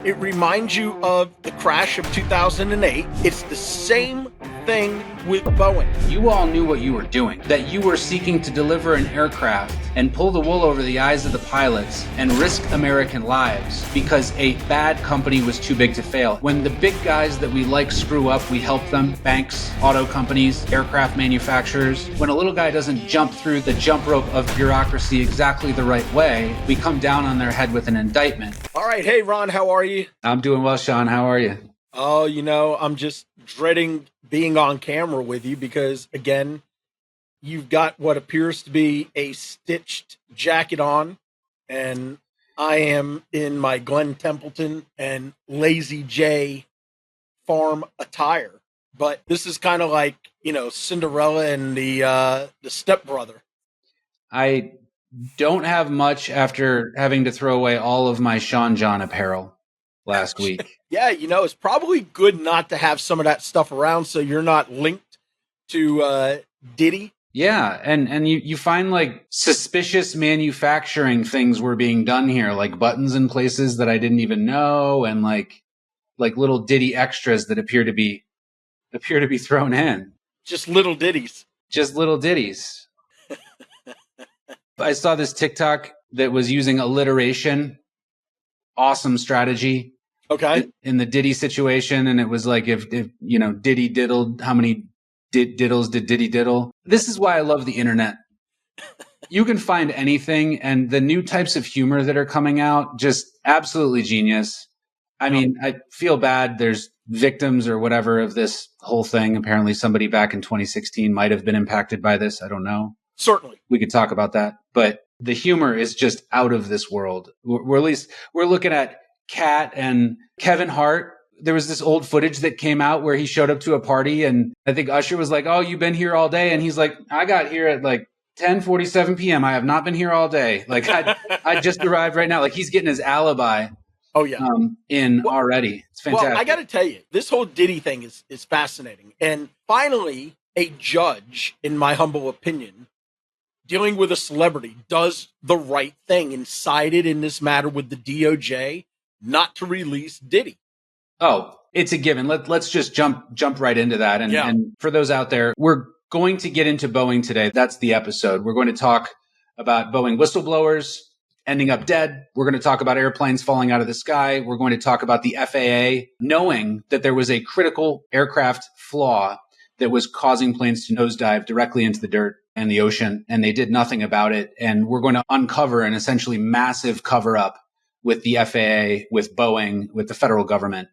It reminds you of the crash of 2008. It's the same thing with Boeing. You all knew what you were doing, that you were seeking to deliver an aircraft and pull the wool over the eyes of the pilots and risk American lives because a bad company was too big to fail. When the big guys that we like screw up, we help them. Banks, auto companies, aircraft manufacturers. When a little guy doesn't jump through the jump rope of bureaucracy exactly the right way, we come down on their head with an indictment. All right. Hey, Ron, how are you? I'm doing well, Sean. How are you? Oh, I'm just dreading being on camera with you because, again, you've got what appears to be a stitched jacket on, and I am in my Glenn Templeton and Lazy J farm attire. But this is kind of like, Cinderella and the stepbrother. I don't have much after having to throw away all of my Sean John apparel last week. Yeah, it's probably good not to have some of that stuff around so you're not linked to Diddy. Yeah, and you find like suspicious manufacturing things were being done here, like buttons in places that I didn't even know, and like little Diddy extras that appear to be thrown in. Just little ditties. Just little ditties. I saw this TikTok that was using alliteration. Awesome strategy. Okay. In the Diddy situation, and it was like if Diddy diddled, how many diddles did Diddy diddle? This is why I love the internet. You can find anything, and the new types of humor that are coming out, just absolutely genius. I mean, I feel bad. There's victims or whatever of this whole thing. Apparently somebody back in 2016 might have been impacted by this. I don't know. Certainly. We could talk about that. But the humor is just out of this world. We're looking at Kat and Kevin Hart. There was this old footage that came out where he showed up to a party, and I think Usher was like, "Oh, you've been here all day." And he's like, "I got here at like 10:47 p.m. I have not been here all day. Like I just arrived right now." Like he's getting his alibi. Oh yeah, already. It's fantastic. Well, I got to tell you, this whole Diddy thing is fascinating. And finally, a judge, in my humble opinion, dealing with a celebrity, does the right thing and sided in this matter with the DOJ not to release Diddy. Oh, it's a given. Let's just jump right into that. And for those out there, we're going to get into Boeing today. That's the episode. We're going to talk about Boeing whistleblowers ending up dead. We're going to talk about airplanes falling out of the sky. We're going to talk about the FAA knowing that there was a critical aircraft flaw that was causing planes to nosedive directly into the dirt and the ocean, and they did nothing about it. And we're going to uncover an essentially massive cover-up with the FAA, with Boeing, with the federal government,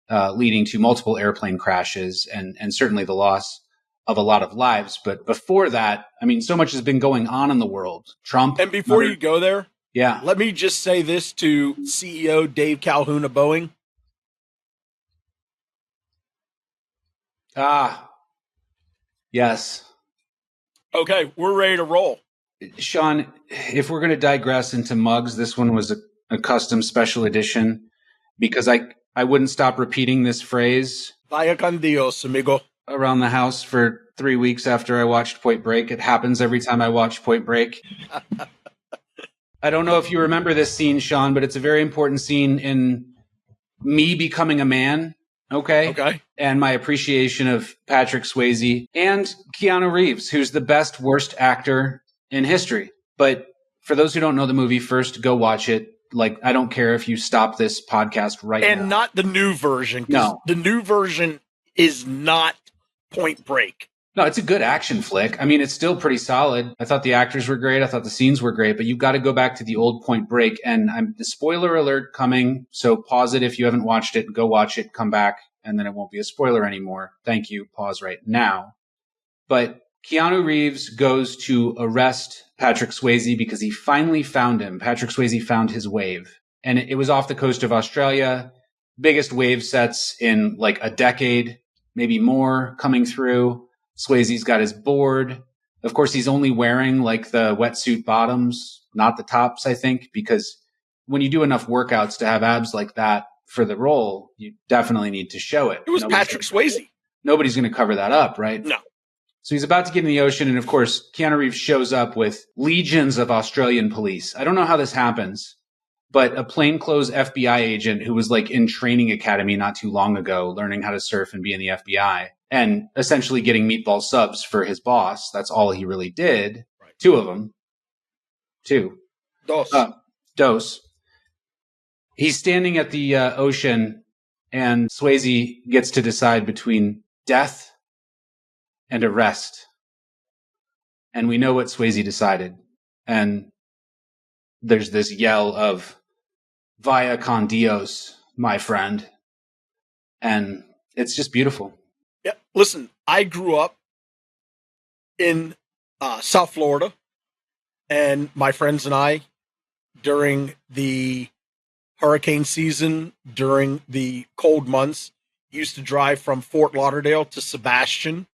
leading to multiple airplane crashes and certainly the loss of a lot of lives. But before that, I mean, so much has been going on in the world. Trump. And before you go there, yeah, let me just say this to CEO Dave Calhoun of Boeing. Yes. Okay, we're ready to roll. Sean, if we're going to digress into mugs, this one was a custom special edition because I wouldn't stop repeating this phrase. Vaya con Dios, amigo. Around the house for 3 weeks after I watched Point Break. It happens every time I watch Point Break. I don't know if you remember this scene, Sean, but it's a very important scene in me becoming a man. Okay. And my appreciation of Patrick Swayze and Keanu Reeves, who's the best, worst actor in history. But for those who don't know the movie, first go watch it. Like, I don't care if you stop this podcast right now. And not the new version. No. The new version is not Point Break. No, it's a good action flick. I mean, it's still pretty solid. I thought the actors were great. I thought the scenes were great, but you've got to go back to the old Point Break. And the spoiler alert coming. So pause it if you haven't watched it. Go watch it. Come back. And then it won't be a spoiler anymore. Thank you. Pause right now. But Keanu Reeves goes to arrest Patrick Swayze because he finally found him. Patrick Swayze found his wave. And it was off the coast of Australia. Biggest wave sets in like a decade, maybe more, coming through. Swayze's got his board. Of course, he's only wearing like the wetsuit bottoms, not the tops, I think, because when you do enough workouts to have abs like that for the role, you definitely need to show it. It was Patrick Swayze. Nobody's going to cover that up, right? No. So he's about to get in the ocean. And of course, Keanu Reeves shows up with legions of Australian police. I don't know how this happens, but a plainclothes FBI agent who was like in training academy not too long ago, learning how to surf and be in the FBI and essentially getting meatball subs for his boss. That's all he really did. Right. Two of them. Dos. He's standing at the ocean, and Swayze gets to decide between death and arrest. And we know what Swayze decided. And there's this yell of, "Vaya con Dios, my friend." And it's just beautiful. Yeah. Listen, I grew up in South Florida, and my friends and I, during the hurricane season, during the cold months, used to drive from Fort Lauderdale to Sebastian.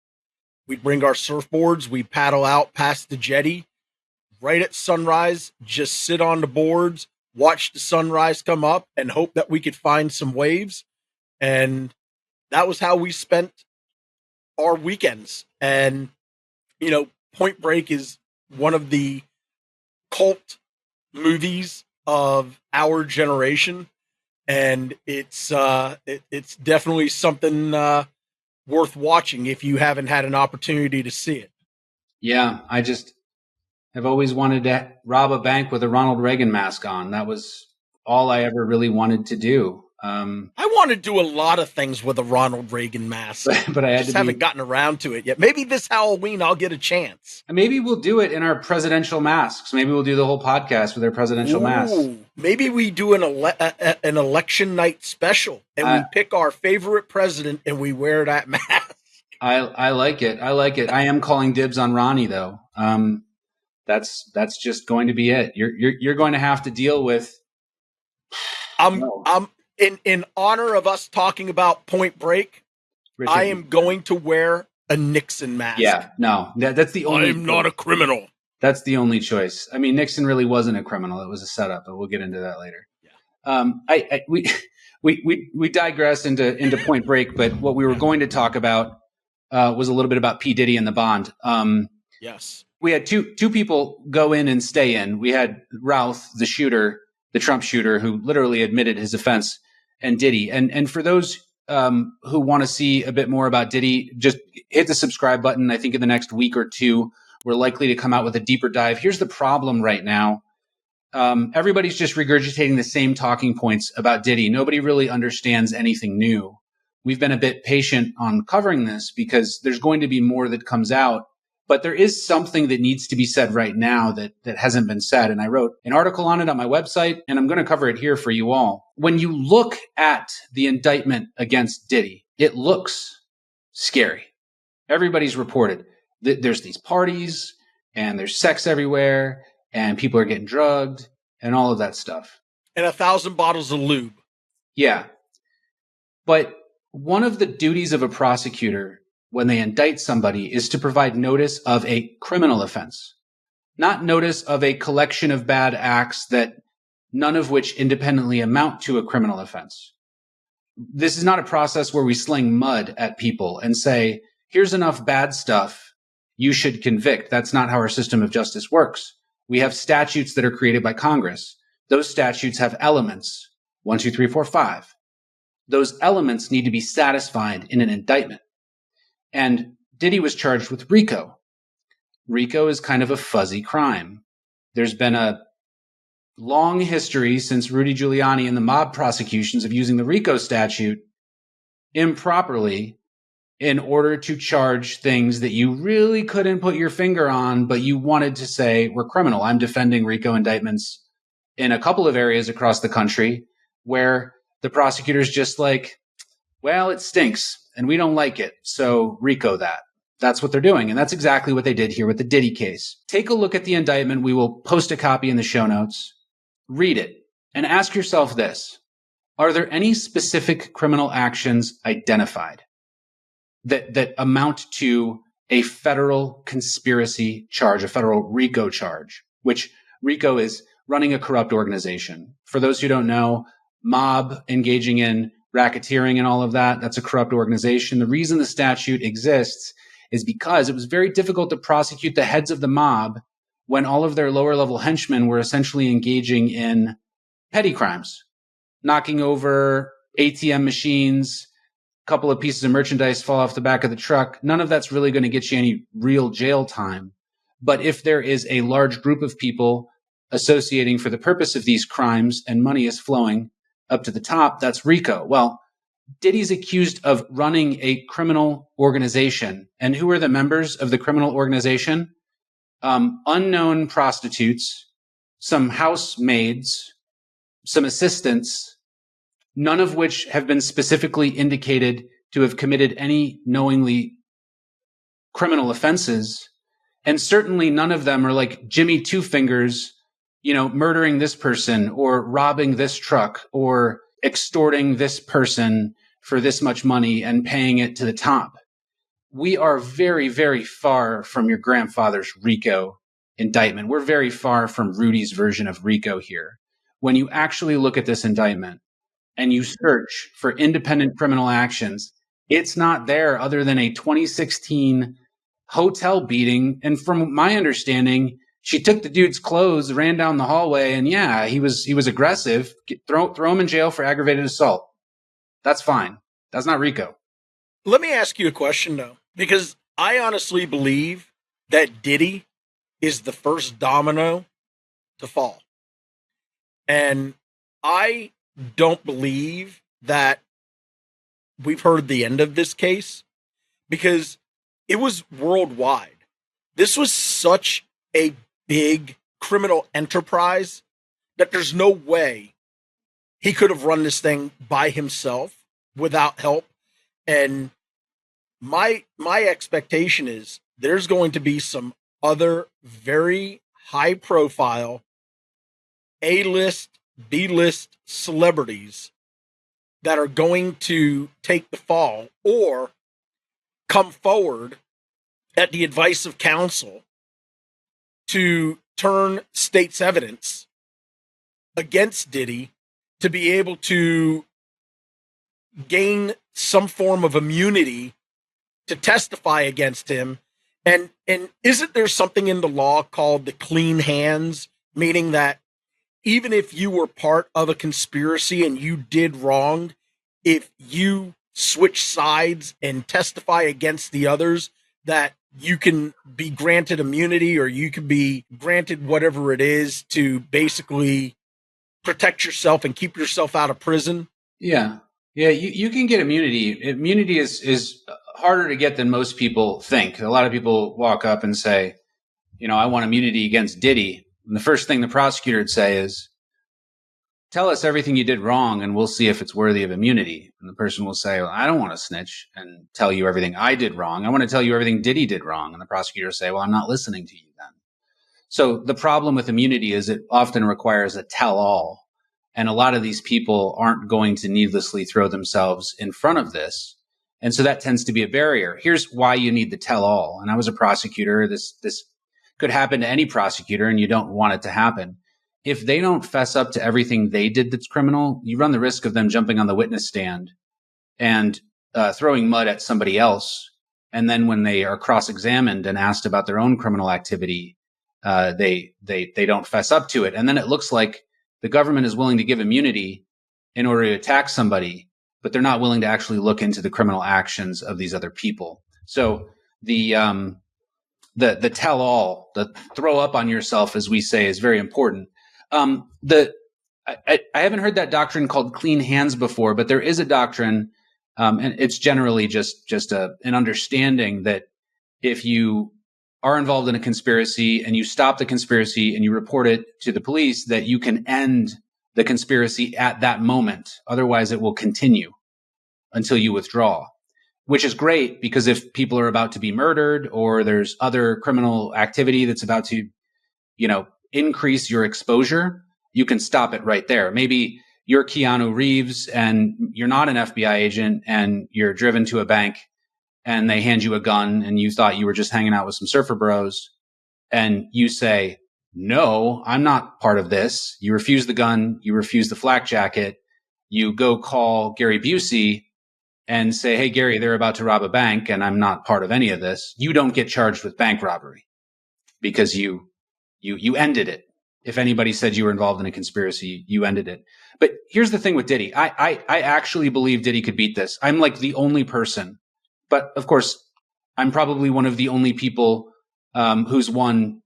We'd bring our surfboards, we'd paddle out past the jetty. Right at sunrise, just sit on the boards, watch the sunrise come up, and hope that we could find some waves. And that was how we spent our weekends. And, you know, Point Break is one of the cult movies of our generation, and it's definitely something worth watching if you haven't had an opportunity to see it. Yeah, I've always wanted to rob a bank with a Ronald Reagan mask on. That was all I ever really wanted to do. I want to do a lot of things with a Ronald Reagan mask, but I haven't gotten around to it yet. Maybe this Halloween I'll get a chance. Maybe we'll do it in our presidential masks. Maybe we'll do the whole podcast with our presidential masks. Maybe we do an election night special, and we pick our favorite president, and we wear that mask. I like it. I am calling dibs on Ronnie, though. That's just going to be it. You're going to have to deal with. In honor of us talking about Point Break, Richard, I am going to wear a Nixon mask. Yeah, no, that's the only. I'm not a criminal. That's the only choice. I mean, Nixon really wasn't a criminal; it was a setup, but we'll get into that later. Yeah. We digress into Point Break, but what we were going to talk about was a little bit about P. Diddy and the bond. Yes, we had two people go in and stay in. We had Routh, the shooter, the Trump shooter, who literally admitted his offense, and Diddy. And for those who want to see a bit more about Diddy, just hit the subscribe button. I think in the next week or two, we're likely to come out with a deeper dive. Here's the problem right now. Everybody's just regurgitating the same talking points about Diddy. Nobody really understands anything new. We've been a bit patient on covering this because there's going to be more that comes out. But there is something that needs to be said right now that hasn't been said. And I wrote an article on it on my website, and I'm going to cover it here for you all. When you look at the indictment against Diddy, it looks scary. Everybody's reported that there's these parties and there's sex everywhere and people are getting drugged and all of that stuff. And 1,000 bottles of lube. Yeah. But one of the duties of a prosecutor when they indict somebody is to provide notice of a criminal offense, not notice of a collection of bad acts that none of which independently amount to a criminal offense. This is not a process where we sling mud at people and say, here's enough bad stuff, you should convict. That's not how our system of justice works. We have statutes that are created by Congress. Those statutes have elements, 1, 2, 3, 4, 5. Those elements need to be satisfied in an indictment. And Diddy was charged with RICO. RICO is kind of a fuzzy crime. There's been a long history since Rudy Giuliani and the mob prosecutions of using the RICO statute improperly in order to charge things that you really couldn't put your finger on, but you wanted to say were criminal. I'm defending RICO indictments in a couple of areas across the country where the prosecutor's just like, well, it stinks and we don't like it, so RICO that. That's what they're doing. And that's exactly what they did here with the Diddy case. Take a look at the indictment. We will post a copy in the show notes. Read it and ask yourself this. Are there any specific criminal actions identified that amount to a federal conspiracy charge, a federal RICO charge, which RICO is running a corrupt organization? For those who don't know, mob engaging in racketeering and all of that, that's a corrupt organization. The reason the statute exists is because it was very difficult to prosecute the heads of the mob when all of their lower level henchmen were essentially engaging in petty crimes, knocking over ATM machines, a couple of pieces of merchandise fall off the back of the truck. None of that's really going to get you any real jail time. But if there is a large group of people associating for the purpose of these crimes and money is flowing up to the top, that's RICO. Well, Diddy's accused of running a criminal organization. And who are the members of the criminal organization? Unknown prostitutes, some housemaids, some assistants, none of which have been specifically indicated to have committed any knowingly criminal offenses. And certainly none of them are like Jimmy Two Fingers, murdering this person or robbing this truck or extorting this person for this much money and paying it to the top. We are very, very far from your grandfather's RICO indictment. We're very far from Rudy's version of RICO here. When you actually look at this indictment and you search for independent criminal actions, it's not there other than a 2016 hotel beating. And from my understanding, she took the dude's clothes, ran down the hallway, and yeah, he was aggressive. Throw him in jail for aggravated assault. That's fine. That's not RICO. Let me ask you a question, though, because I honestly believe that Diddy is the first domino to fall. And I don't believe that we've heard the end of this case because it was worldwide. This was such a big criminal enterprise that there's no way he could have run this thing by himself without help. And my expectation is there's going to be some other very high profile A-list, B-list celebrities that are going to take the fall or come forward at the advice of counsel to turn state's evidence against Diddy to be able to gain some form of immunity to testify against him. And isn't there something in the law called the clean hands, meaning that even if you were part of a conspiracy and you did wrong, if you switch sides and testify against the others, that you can be granted immunity or you can be granted whatever it is to basically protect yourself and keep yourself out of prison? Yeah. Yeah, you can get immunity. Immunity is harder to get than most people think. A lot of people walk up and say, I want immunity against Diddy. And the first thing the prosecutor would say is, tell us everything you did wrong and we'll see if it's worthy of immunity. And the person will say, well, I don't want to snitch and tell you everything I did wrong. I want to tell you everything Diddy did wrong. And the prosecutor will say, well, I'm not listening to you then. So the problem with immunity is it often requires a tell-all. And a lot of these people aren't going to needlessly throw themselves in front of this. And so that tends to be a barrier. Here's why you need the tell-all. And I was a prosecutor. This could happen to any prosecutor, and you don't want it to happen. If they don't fess up to everything they did that's criminal, you run the risk of them jumping on the witness stand and throwing mud at somebody else. And then when they are cross-examined and asked about their own criminal activity, they don't fess up to it. And then it looks like the government is willing to give immunity in order to attack somebody, but they're not willing to actually look into the criminal actions of these other people. So the tell-all, the throw up on yourself, as we say, is very important. I haven't heard that doctrine called clean hands before, but there is a doctrine, and it's generally just an understanding that if you are involved in a conspiracy and you stop the conspiracy and you report it to the police, that you can end the conspiracy at that moment. Otherwise, it will continue until you withdraw, which is great because if people are about to be murdered or there's other criminal activity that's about to, increase your exposure, you can stop it right there. Maybe you're Keanu Reeves and you're not an FBI agent and you're driven to a bank and they hand you a gun and you thought you were just hanging out with some surfer bros and you say, no, I'm not part of this. You refuse the gun. You refuse the flak jacket. You go call Gary Busey and say, hey, Gary, they're about to rob a bank and I'm not part of any of this. You don't get charged with bank robbery because you ended it. if anybody said you were involved in a conspiracy, you ended it. But here's the thing with Diddy. I actually believe Diddy could beat this. I'm like the only person, but of course, I'm probably one of the only people who's won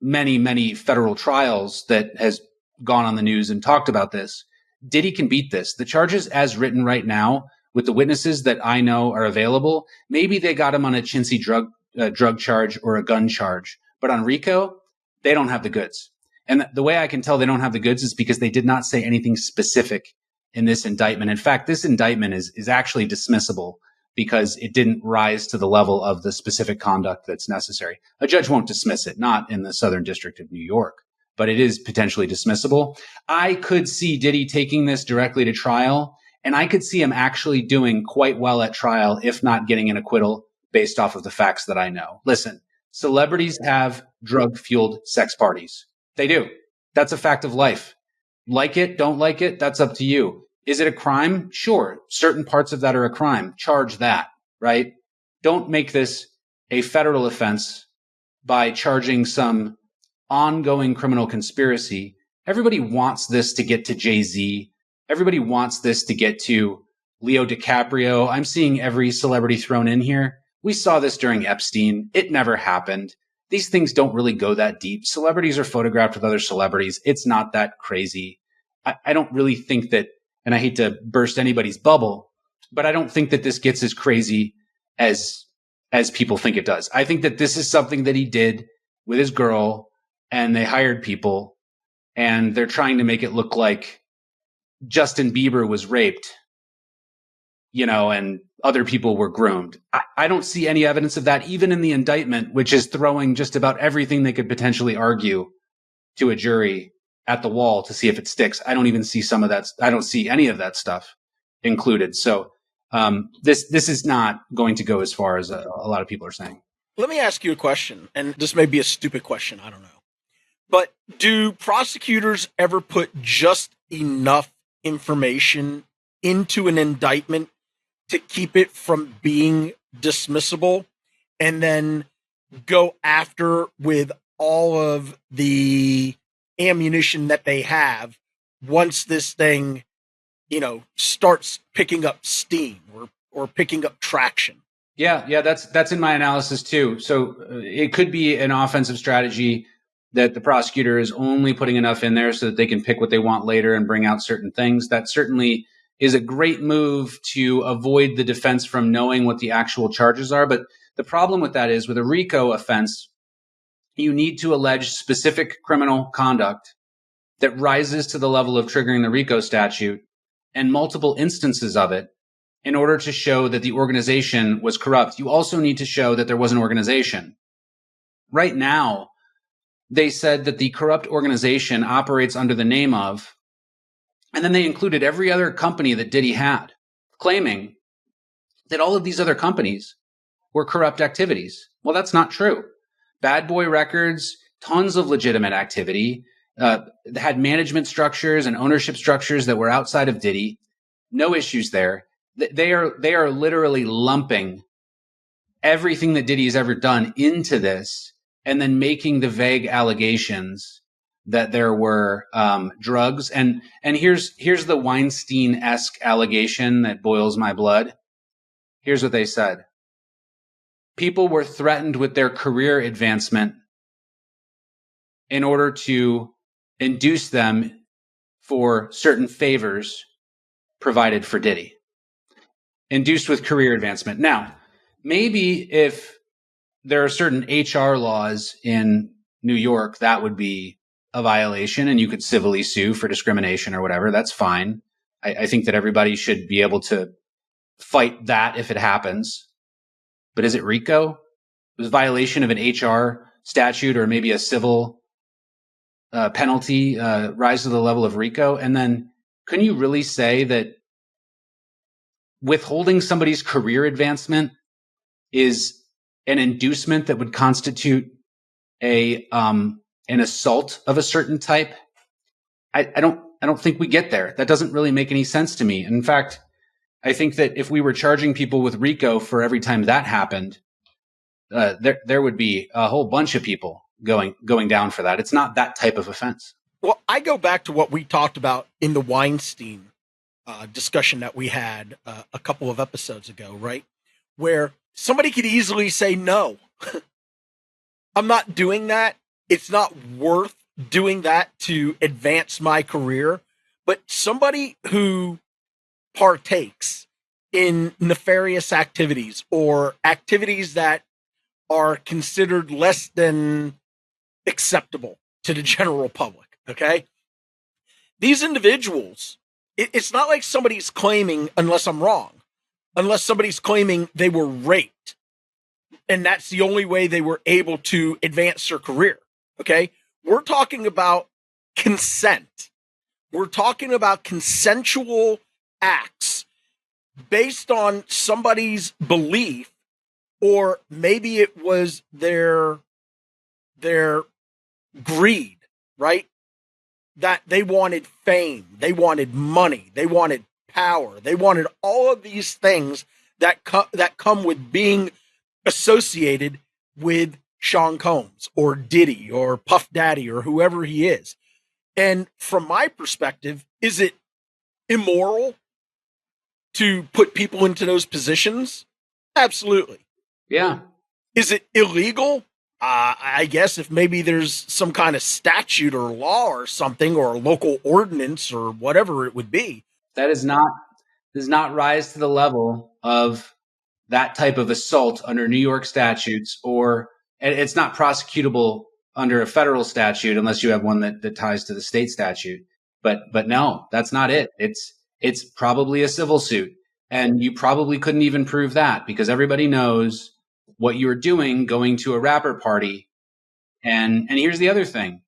many, many federal trials that has gone on the news and talked about this. Diddy can beat this. The charges as written right now, with the witnesses that I know are available, maybe they got him on a chintzy drug charge or a gun charge. But on RICO, they don't have the goods. And the way I can tell they don't have the goods is because they did not say anything specific in this indictment. In fact, this indictment is actually dismissible because it didn't rise to the level of the specific conduct that's necessary. A judge won't dismiss it, not in the Southern District of New York, but it is potentially dismissible. I could see Diddy taking this directly to trial, and I could see him actually doing quite well at trial, if not getting an acquittal based off of the facts that I know. Listen, celebrities have drug-fueled sex parties. They do. That's a fact of life. Like it, don't like it, that's up to you. Is it a crime? Sure. Certain parts of that are a crime. Charge that, right? Don't make this a federal offense by charging some ongoing criminal conspiracy. Everybody wants this to get to Jay-Z. Everybody wants this to get to Leo DiCaprio. I'm seeing every celebrity thrown in here. We saw this during Epstein. It never happened. These things don't really go that deep. Celebrities are photographed with other celebrities. It's not that crazy. I don't really think that, and I hate to burst anybody's bubble, but I don't think that this gets as crazy as people think it does. I think that this is something that he did with his girl, and they hired people, and they're trying to make it look like Justin Bieber was raped, and other people were groomed. I don't see any evidence of that, even in the indictment, which is throwing just about everything they could potentially argue to a jury at the wall to see if it sticks. I don't even see some of that. I don't see any of that stuff included. So this is not going to go as far as a lot of people are saying. Let me ask you a question, and this may be a stupid question. I don't know. But do prosecutors ever put just enough information into an indictment to keep it from being dismissible, and then go after with all of the ammunition that they have once this thing, starts picking up steam or picking up traction? Yeah, that's in my analysis too. So it could be an offensive strategy that the prosecutor is only putting enough in there so that they can pick what they want later and bring out certain things. That certainly is a great move to avoid the defense from knowing what the actual charges are. But the problem with that is, with a RICO offense, you need to allege specific criminal conduct that rises to the level of triggering the RICO statute, and multiple instances of it, in order to show that the organization was corrupt. You also need to show that there was an organization. Right now, they said that the corrupt organization operates under the name of, and then they included every other company that Diddy had, claiming that all of these other companies were corrupt activities. Well, that's not true. Bad Boy Records, tons of legitimate activity, had management structures and ownership structures that were outside of Diddy. No issues there. They are literally lumping everything that Diddy has ever done into this, and then making the vague allegations that there were drugs. And here's the Weinstein-esque allegation that boils my blood. Here's what they said. People were threatened with their career advancement in order to induce them for certain favors provided for Diddy. Induced with career advancement. Now, maybe if there are certain HR laws in New York, that would be a violation and you could civilly sue for discrimination or whatever. That's fine. I think that everybody should be able to fight that if it happens. But is it RICO? It was a violation of an HR statute or maybe a civil penalty rise to the level of RICO. And then couldn't you really say that withholding somebody's career advancement is an inducement that would constitute an assault of a certain type? I don't think we get there. That doesn't really make any sense to me. In fact, I think that if we were charging people with RICO for every time that happened, there would be a whole bunch of people going down for that. It's not that type of offense. Well, I go back to what we talked about in the Weinstein discussion that we had a couple of episodes ago, right? Where somebody could easily say, no, I'm not doing that. It's not worth doing that to advance my career. But somebody who partakes in nefarious activities or activities that are considered less than acceptable to the general public, okay? These individuals, it's not like somebody's claiming, unless I'm wrong, unless somebody's claiming they were raped and that's the only way they were able to advance their career, okay? We're talking about consent. We're talking about consensual acts based on somebody's belief, or maybe it was their greed, right? That they wanted fame, they wanted money, they wanted power, they wanted all of these things that come with being associated with Sean Combs or Diddy or Puff Daddy or whoever he is. And from my perspective, is it immoral to put people into those positions? Absolutely. Yeah. Is it illegal? I guess if maybe there's some kind of statute or law or something, or a local ordinance or whatever it would be. That does not rise to the level of that type of assault under New York statutes, or it's not prosecutable under a federal statute unless you have one that ties to the state statute. But no, that's not it. It's probably a civil suit, and you probably couldn't even prove that because everybody knows what you're doing going to a rapper party. And here's the other thing.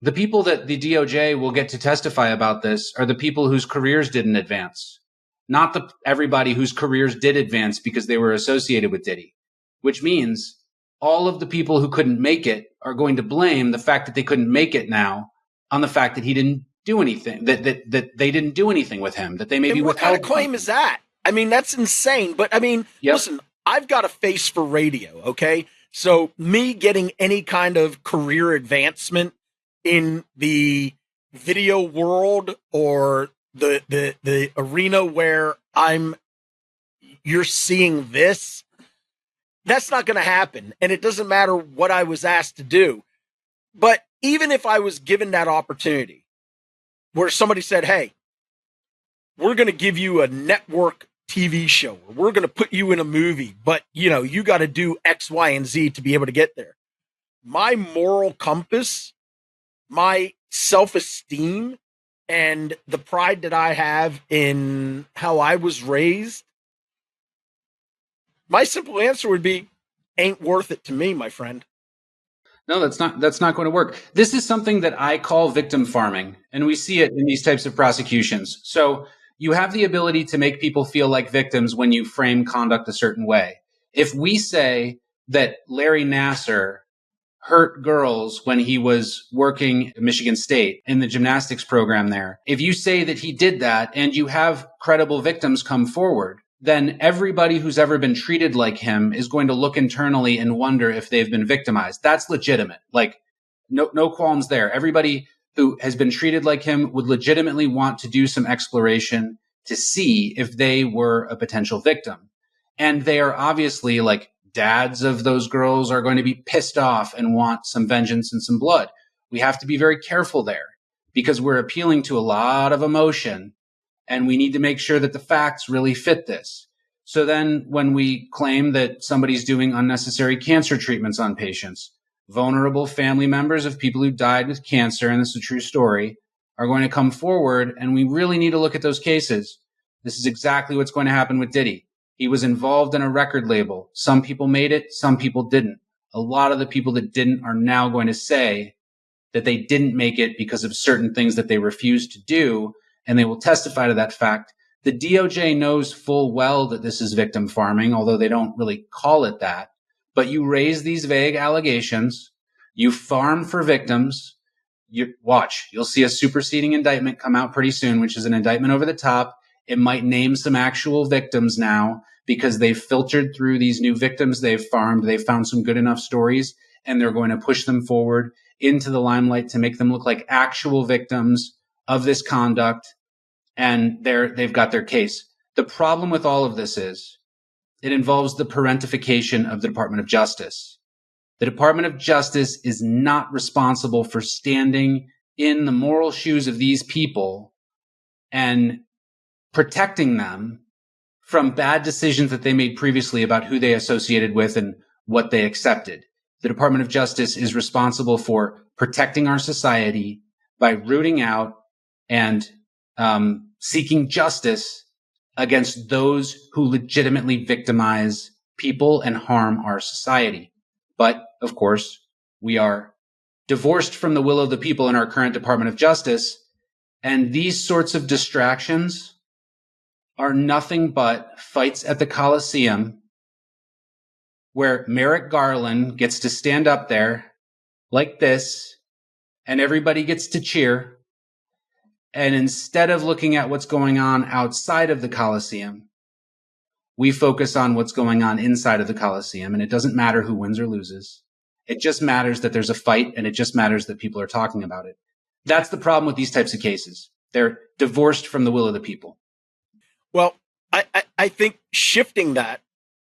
The people that the DOJ will get to testify about this are the people whose careers didn't advance, not everybody whose careers did advance because they were associated with Diddy, which means all of the people who couldn't make it are going to blame the fact that they couldn't make it now on the fact that he didn't do anything, that they didn't do anything with him, that they maybe withheld. What kind of claim is that? I mean, that's insane. But I mean, Listen, I've got a face for radio, okay? So me getting any kind of career advancement in the video world or the arena where you're seeing this, that's not going to happen. And it doesn't matter what I was asked to do. But even if I was given that opportunity where somebody said, hey, we're going to give you a network TV show, or we're going to put you in a movie, but you got to do X, Y, and Z to be able to get there. My moral compass, my self-esteem, and the pride that I have in how I was raised, my simple answer would be, ain't worth it to me, my friend. No, that's not going to work. This is something that I call victim farming, and we see it in these types of prosecutions. So you have the ability to make people feel like victims when you frame conduct a certain way. If we say that Larry Nassar hurt girls when he was working at Michigan State in the gymnastics program there, if you say that he did that and you have credible victims come forward, then everybody who's ever been treated like him is going to look internally and wonder if they've been victimized. That's legitimate. Like, no qualms there. Everybody who has been treated like him would legitimately want to do some exploration to see if they were a potential victim. And they are obviously, like, dads of those girls are going to be pissed off and want some vengeance and some blood. We have to be very careful there because we're appealing to a lot of emotion, and we need to make sure that the facts really fit this. So then when we claim that somebody's doing unnecessary cancer treatments on patients, vulnerable family members of people who died with cancer, and this is a true story, are going to come forward, and we really need to look at those cases. This is exactly what's going to happen with Diddy. He was involved in a record label. Some people made it, some people didn't. A lot of the people that didn't are now going to say that they didn't make it because of certain things that they refused to do, and they will testify to that fact. The DOJ knows full well that this is victim farming, although they don't really call it that. But you raise these vague allegations, you farm for victims, you'll see a superseding indictment come out pretty soon, which is an indictment over the top. It might name some actual victims now because they've filtered through these new victims they've farmed. They've found some good enough stories, and they're going to push them forward into the limelight to make them look like actual victims of this conduct. And they've got their case. The problem with all of this is it involves the parentification of the Department of Justice. The Department of Justice is not responsible for standing in the moral shoes of these people and protecting them from bad decisions that they made previously about who they associated with and what they accepted. The Department of Justice is responsible for protecting our society by rooting out and seeking justice against those who legitimately victimize people and harm our society. But, of course, we are divorced from the will of the people in our current Department of Justice, and these sorts of distractions are nothing but fights at the Coliseum where Merrick Garland gets to stand up there like this and everybody gets to cheer. And instead of looking at what's going on outside of the Coliseum, we focus on what's going on inside of the Coliseum. And it doesn't matter who wins or loses. It just matters that there's a fight, and it just matters that people are talking about it. That's the problem with these types of cases. They're divorced from the will of the people. Well, I think shifting that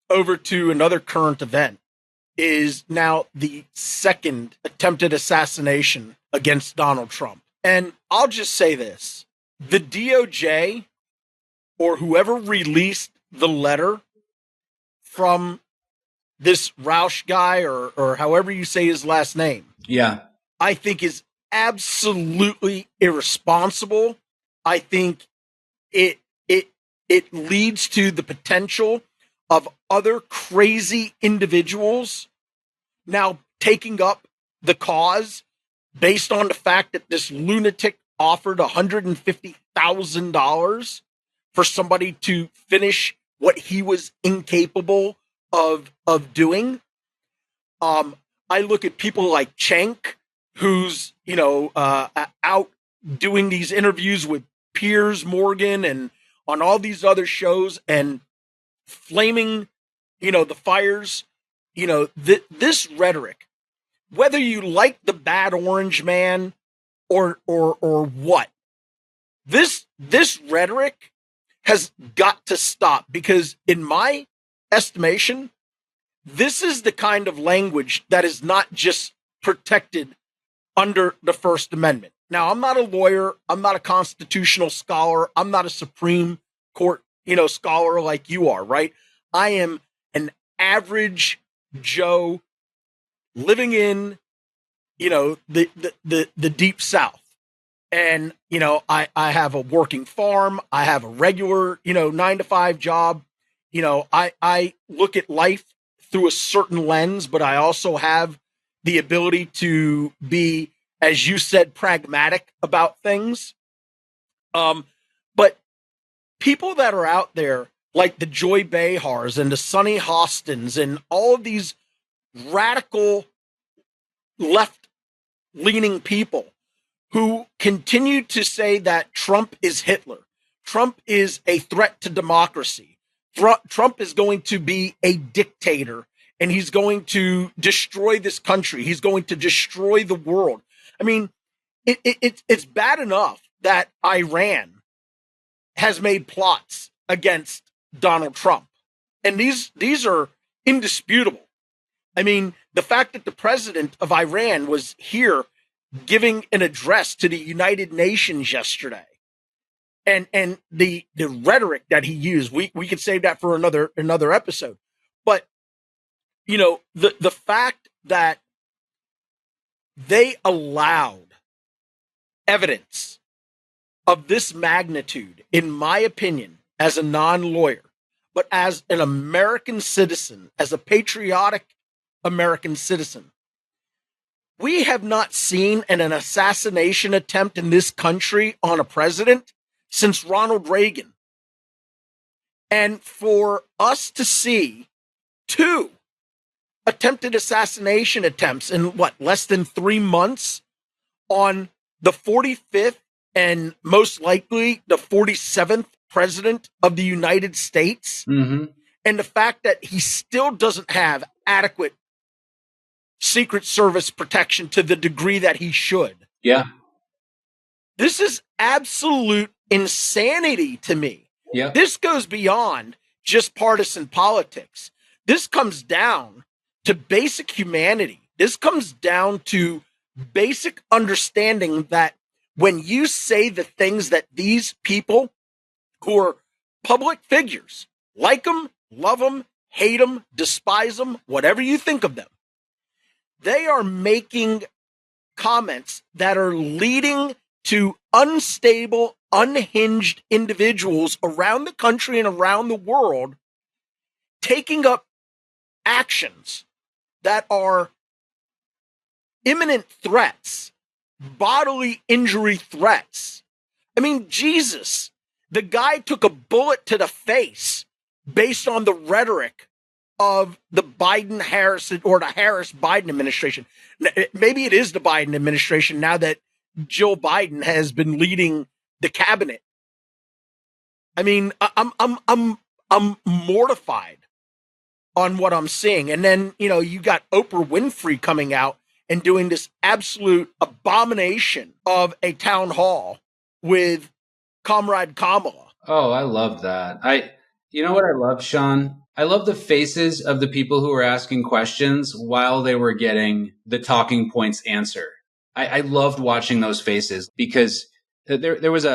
over to another current event is now the second attempted assassination against Donald Trump. And I'll just say this. The DOJ, or whoever released the letter from this Roush guy, or however you say his last name, yeah, I think is absolutely irresponsible. I think it leads to the potential of other crazy individuals now taking up the cause based on the fact that this lunatic offered $150,000 for somebody to finish what he was incapable of doing. I look at people like Cenk, who's out doing these interviews with Piers Morgan and on all these other shows and flaming, the fires. This rhetoric, whether you like the bad orange man or what, this rhetoric has got to stop, because in my estimation, this is the kind of language that is not just protected under the First Amendment. Now, I'm not a lawyer. I'm not a constitutional scholar. I'm not a Supreme Court, scholar like you are, right? I am an average Joe living in, the deep South. And, I have a working farm. I have a regular, 9-to-5 job. I look at life through a certain lens, but I also have the ability to be, as you said, pragmatic about things. But people that are out there, like the Joy Behars and the Sonny Hostins and all of these radical left-leaning people who continue to say that Trump is Hitler, Trump is a threat to democracy, Trump is going to be a dictator, and he's going to destroy this country, he's going to destroy the world. I mean, it's bad enough that Iran has made plots against Donald Trump, and these are indisputable. I mean, the fact that the president of Iran was here giving an address to the United Nations yesterday, and the rhetoric that he used, we could save that for another episode. But the fact that they allowed evidence of this magnitude, in my opinion, as a non-lawyer, but as an American citizen, as a patriotic American citizen, we have not seen an assassination attempt in this country on a president since Ronald Reagan. And for us to see 2 attempted assassination attempts in less than 3 months on the 45th and most likely the 47th president of the United States, mm-hmm. and the fact that he still doesn't have adequate Secret Service protection to the degree that he should. Yeah. This is absolute insanity to me. Yeah. This goes beyond just partisan politics. This comes down to basic humanity. This comes down to basic understanding that when you say the things that these people who are public figures, like them, love them, hate them, despise them, whatever you think of them, they are making comments that are leading to unstable, unhinged individuals around the country and around the world taking up actions that are imminent threats, bodily injury threats. I mean, Jesus, the guy took a bullet to the face based on the rhetoric of the Biden-Harris or the Harris-Biden administration. Maybe it is the Biden administration now that Jill Biden has been leading the cabinet. I mean, I'm mortified on what I'm seeing. And then, you got Oprah Winfrey coming out and doing this absolute abomination of a town hall with Comrade Kamala. Oh, I love that. You know what I love, Sean? I love the faces of the people who were asking questions while they were getting the talking points answer. I loved watching those faces because there was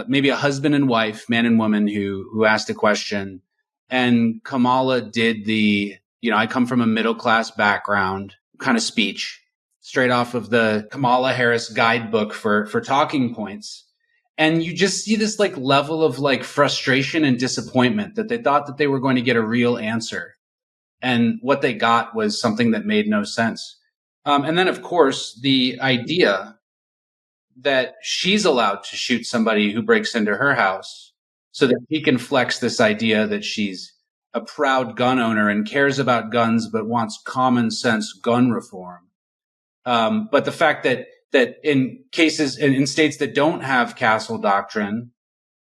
maybe a husband and wife, man and woman who asked a question, and Kamala did I come from a middle class background kind of speech straight off of the Kamala Harris guidebook for talking points. And you just see this level of frustration and disappointment that they thought that they were going to get a real answer. And what they got was something that made no sense. And then, of course, the idea that she's allowed to shoot somebody who breaks into her house so that he can flex this idea that she's a proud gun owner and cares about guns, but wants common sense gun reform. But the fact that in cases in states that don't have castle doctrine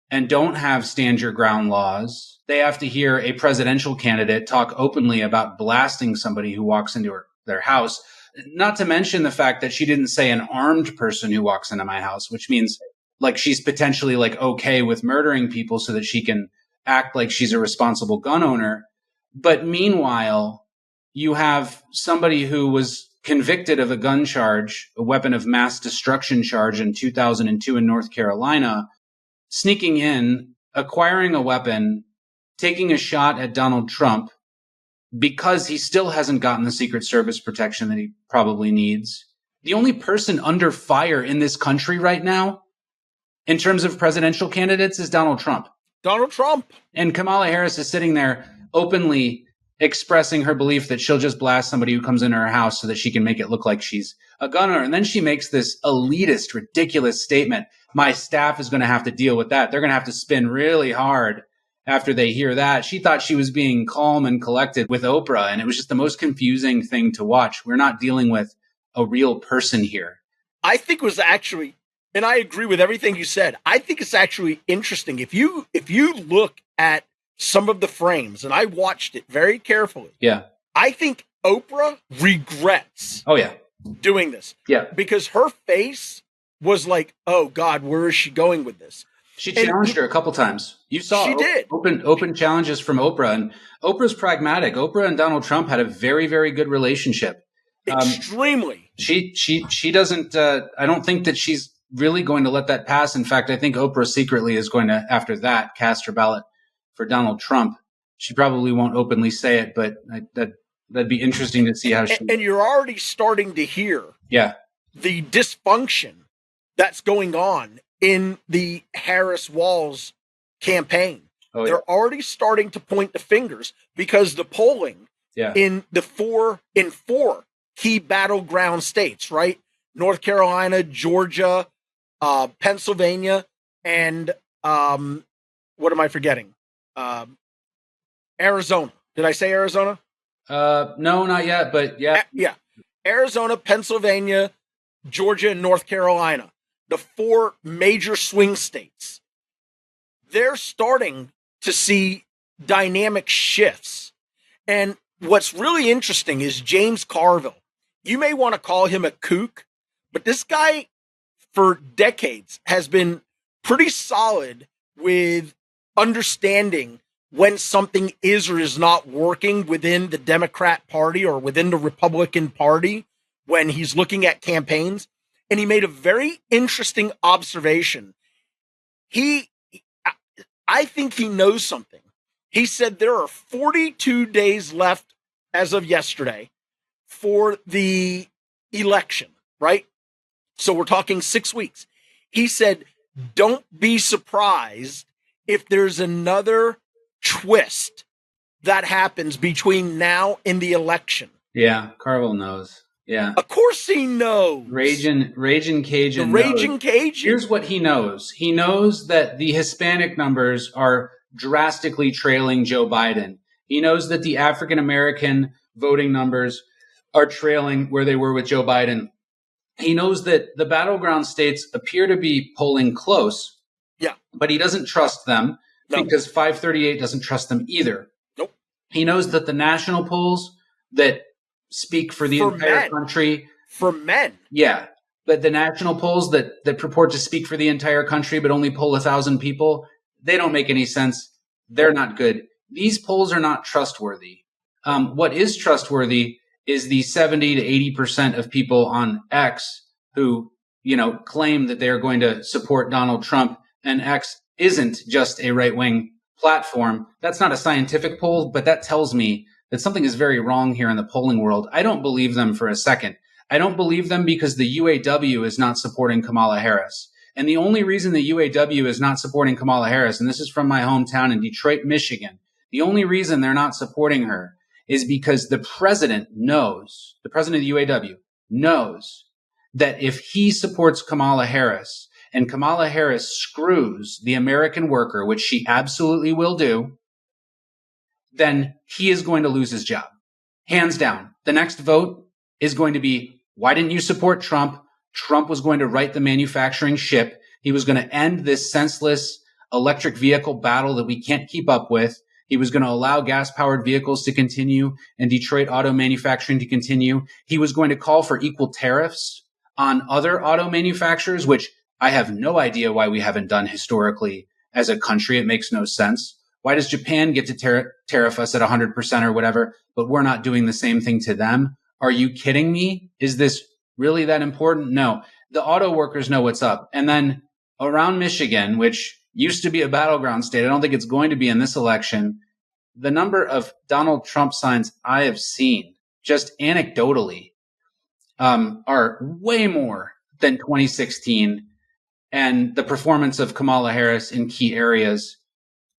and don't have stand your ground laws, they have to hear a presidential candidate talk openly about blasting somebody who walks into their house. Not to mention the fact that she didn't say an armed person who walks into my house, which means she's potentially okay with murdering people so that she can act like she's a responsible gun owner. But meanwhile, you have somebody who was convicted of a gun charge, a weapon of mass destruction charge in 2002 in North Carolina, sneaking in, acquiring a weapon, taking a shot at Donald Trump because he still hasn't gotten the Secret Service protection that he probably needs. The only person under fire in this country right now, in terms of presidential candidates, is Donald Trump. Donald Trump. And Kamala Harris is sitting there openly expressing her belief that she'll just blast somebody who comes into her house so that she can make it look like she's a gun owner. And then she makes this elitist, ridiculous statement. My staff is going to have to deal with that. They're going to have to spin really hard after they hear that. She thought she was being calm and collected with Oprah, and it was just the most confusing thing to watch. We're not dealing with a real person here. I think it was actually, and I agree with everything you said, I think it's actually interesting. If you look at some of the frames, and I watched it very carefully. Yeah. I think Oprah regrets doing this. Yeah. Because her face was like, oh God, where is she going with this? She challenged her a couple times. You saw she did. open challenges from Oprah, and Oprah's pragmatic. Oprah and Donald Trump had a very, very good relationship. Extremely. She doesn't, I don't think that she's really going to let that pass. In fact, I think Oprah secretly is going to, after that, cast her ballot for Donald Trump. She probably won't openly say it, but that'd be interesting to see how she... And you're already starting to hear the dysfunction that's going on in the Harris-Walz campaign. They're already starting to point the fingers because the polling in four key battleground states, right? North Carolina, Georgia, Pennsylvania, and what am I forgetting? Arizona. Did I say Arizona? No, not yet, but yeah. Yeah. Arizona, Pennsylvania, Georgia, and North Carolina. The four major swing states. They're starting to see dynamic shifts. And what's really interesting is James Carville you may want to call him a kook, but this guy for decades has been pretty solid with understanding when something is or is not working within the Democrat Party or within the Republican Party when he's looking at campaigns. And he made a very interesting observation. I think he knows something. He said there are 42 days left as of yesterday for the election, right? So we're talking 6 weeks. He said, don't be surprised if there's another twist that happens between now and the election. Yeah, Carville knows. Yeah. Of course he knows. Raging Cajun. The Raging Cajun. Here's what he knows. He knows that the Hispanic numbers are drastically trailing Joe Biden. He knows that the African American voting numbers are trailing where they were with Joe Biden. He knows that the battleground states appear to be polling close. Yeah. But he doesn't trust them because 538 doesn't trust them either. Nope. He knows that the national polls that speak for the entire country. For men. Yeah. But the national polls that purport to speak for the entire country but only poll 1,000 people, they don't make any sense. They're not good. These polls are not trustworthy. What is trustworthy is the 70 to 80% of people on X who, claim that they're going to support Donald Trump, and X isn't just a right-wing platform. That's not a scientific poll, but that tells me that something is very wrong here in the polling world. I don't believe them for a second. I don't believe them because the UAW is not supporting Kamala Harris. And the only reason the UAW is not supporting Kamala Harris, and this is from my hometown in Detroit, Michigan, the only reason they're not supporting her is because the president of the UAW knows that if he supports Kamala Harris and Kamala Harris screws the American worker, which she absolutely will do, then he is going to lose his job. Hands down. The next vote is going to be, why didn't you support Trump? Trump was going to right the manufacturing ship. He was going to end this senseless electric vehicle battle that we can't keep up with. He was going to allow gas-powered vehicles to continue and Detroit auto manufacturing to continue. He was going to call for equal tariffs on other auto manufacturers, which I have no idea why we haven't done historically as a country. It makes no sense. Why does Japan get to tariff us at 100% or whatever, but we're not doing the same thing to them? Are you kidding me? Is this really that important? No. The auto workers know what's up. And then around Michigan, which used to be a battleground state, I don't think it's going to be in this election, the number of Donald Trump signs I have seen, just anecdotally, are way more than 2016. And the performance of Kamala Harris in key areas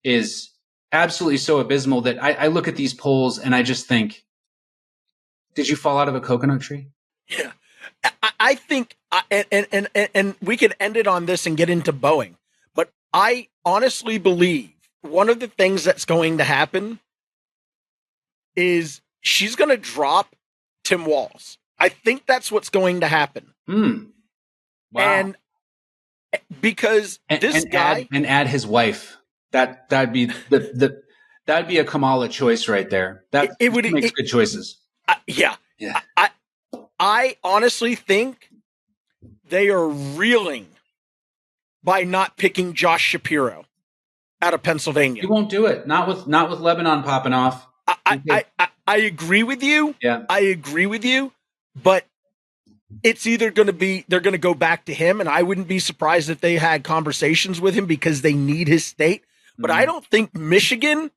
is absolutely so abysmal that I look at these polls and I just think, did you fall out of a coconut tree? Yeah. I think, and we could end it on this and get into Boeing, but I honestly believe one of the things that's going to happen is she's going to drop Tim Walz. I think that's what's going to happen. Wow. And because this guy add his wife, that'd be that'd be a Kamala choice right there. It makes good choices. Yeah. I honestly think they are reeling by not picking Josh Shapiro out of Pennsylvania. He won't do it. Not with Lebanon popping off. I agree with you. Yeah. I agree with you, but it's either going to be, they're going to go back to him, and I wouldn't be surprised if they had conversations with him because they need his state. But I don't think Michigan